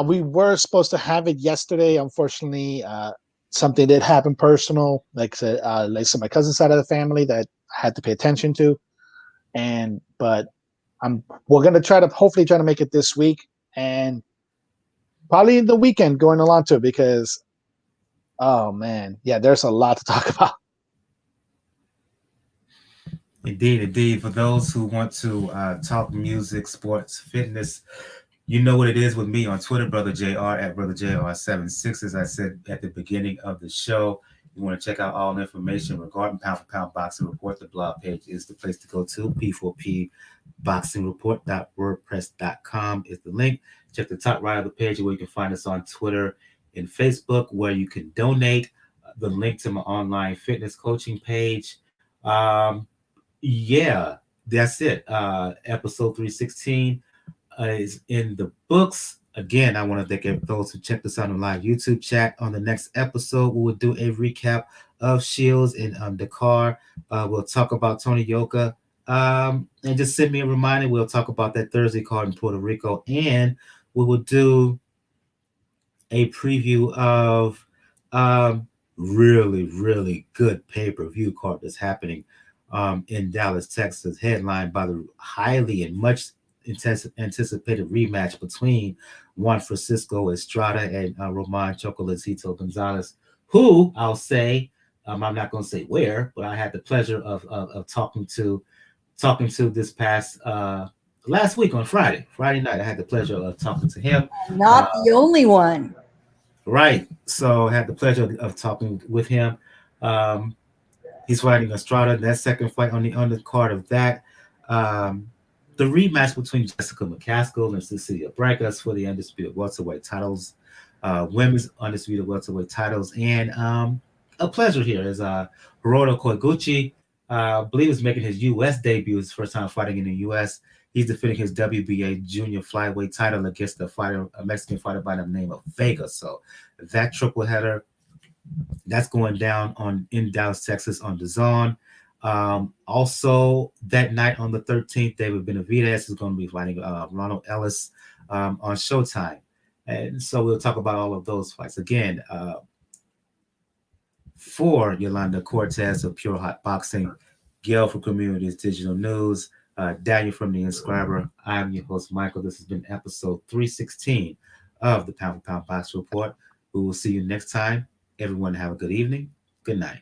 Speaker 2: We were supposed to have it yesterday. Unfortunately, something did happen personal, like I said, my cousin's side of the family that I had to pay attention to. But we're gonna hopefully try to make it this week, and probably the weekend going along to it, because oh man, yeah, there's a lot to talk about.
Speaker 1: Indeed, indeed. For those who want to talk music, sports, fitness, you know what it is with me on Twitter, Brother JR at Brother JR76. As I said at the beginning of the show, you want to check out all the information regarding Pound for Pound Boxing Report. The blog page is the place to go to. P4P boxingreport.wordpress.com is the link. Check the top right of the page where you can find us on Twitter and Facebook, where you can donate. The link to my online fitness coaching page. Yeah, that's it. Episode 316 is in the books. Again, I want to thank those who checked us out on live YouTube chat. On the next episode, we will do a recap of Shields and Eve-Dicaire. We'll talk about Tony Yoka. And just send me a reminder. We'll talk about that Thursday card in Puerto Rico. And we will do a preview of really, really good pay-per-view card that's happening in Dallas, Texas, headlined by the highly and much anticipated rematch between Juan Francisco Estrada and Roman Chocolatito Gonzalez, who I'll say, I'm not going to say where, but I had the pleasure of talking to this past last week on Friday night. I had the pleasure of talking to him.
Speaker 3: Not the only one.
Speaker 1: Right. So I had the pleasure of talking with him. He's fighting Estrada. That second fight on the undercard of that. The rematch between Jessica McCaskill and Cecilia Bragas for the undisputed welterweight titles, women's undisputed welterweight titles, and a pleasure here is Hiroto Koiguchi. I believe is making his U.S. debut, his first time fighting in the U.S. He's defending his WBA junior flyweight title against a Mexican fighter by the name of Vega. So that triple header, that's going down in Dallas, Texas on DAZN. Also that night on the 13th, David Benavidez is going to be fighting Ronald Ellis on Showtime. And so we'll talk about all of those fights. Again, for Yolanda Cortez of Pure Hot Boxing, Gayle for Communities Digital News, Daniel from the Inscriber, I'm your host, Michael. This has been episode 316 of the Pound for Pound Box Report. We will see you next time. Everyone have a good evening. Good night.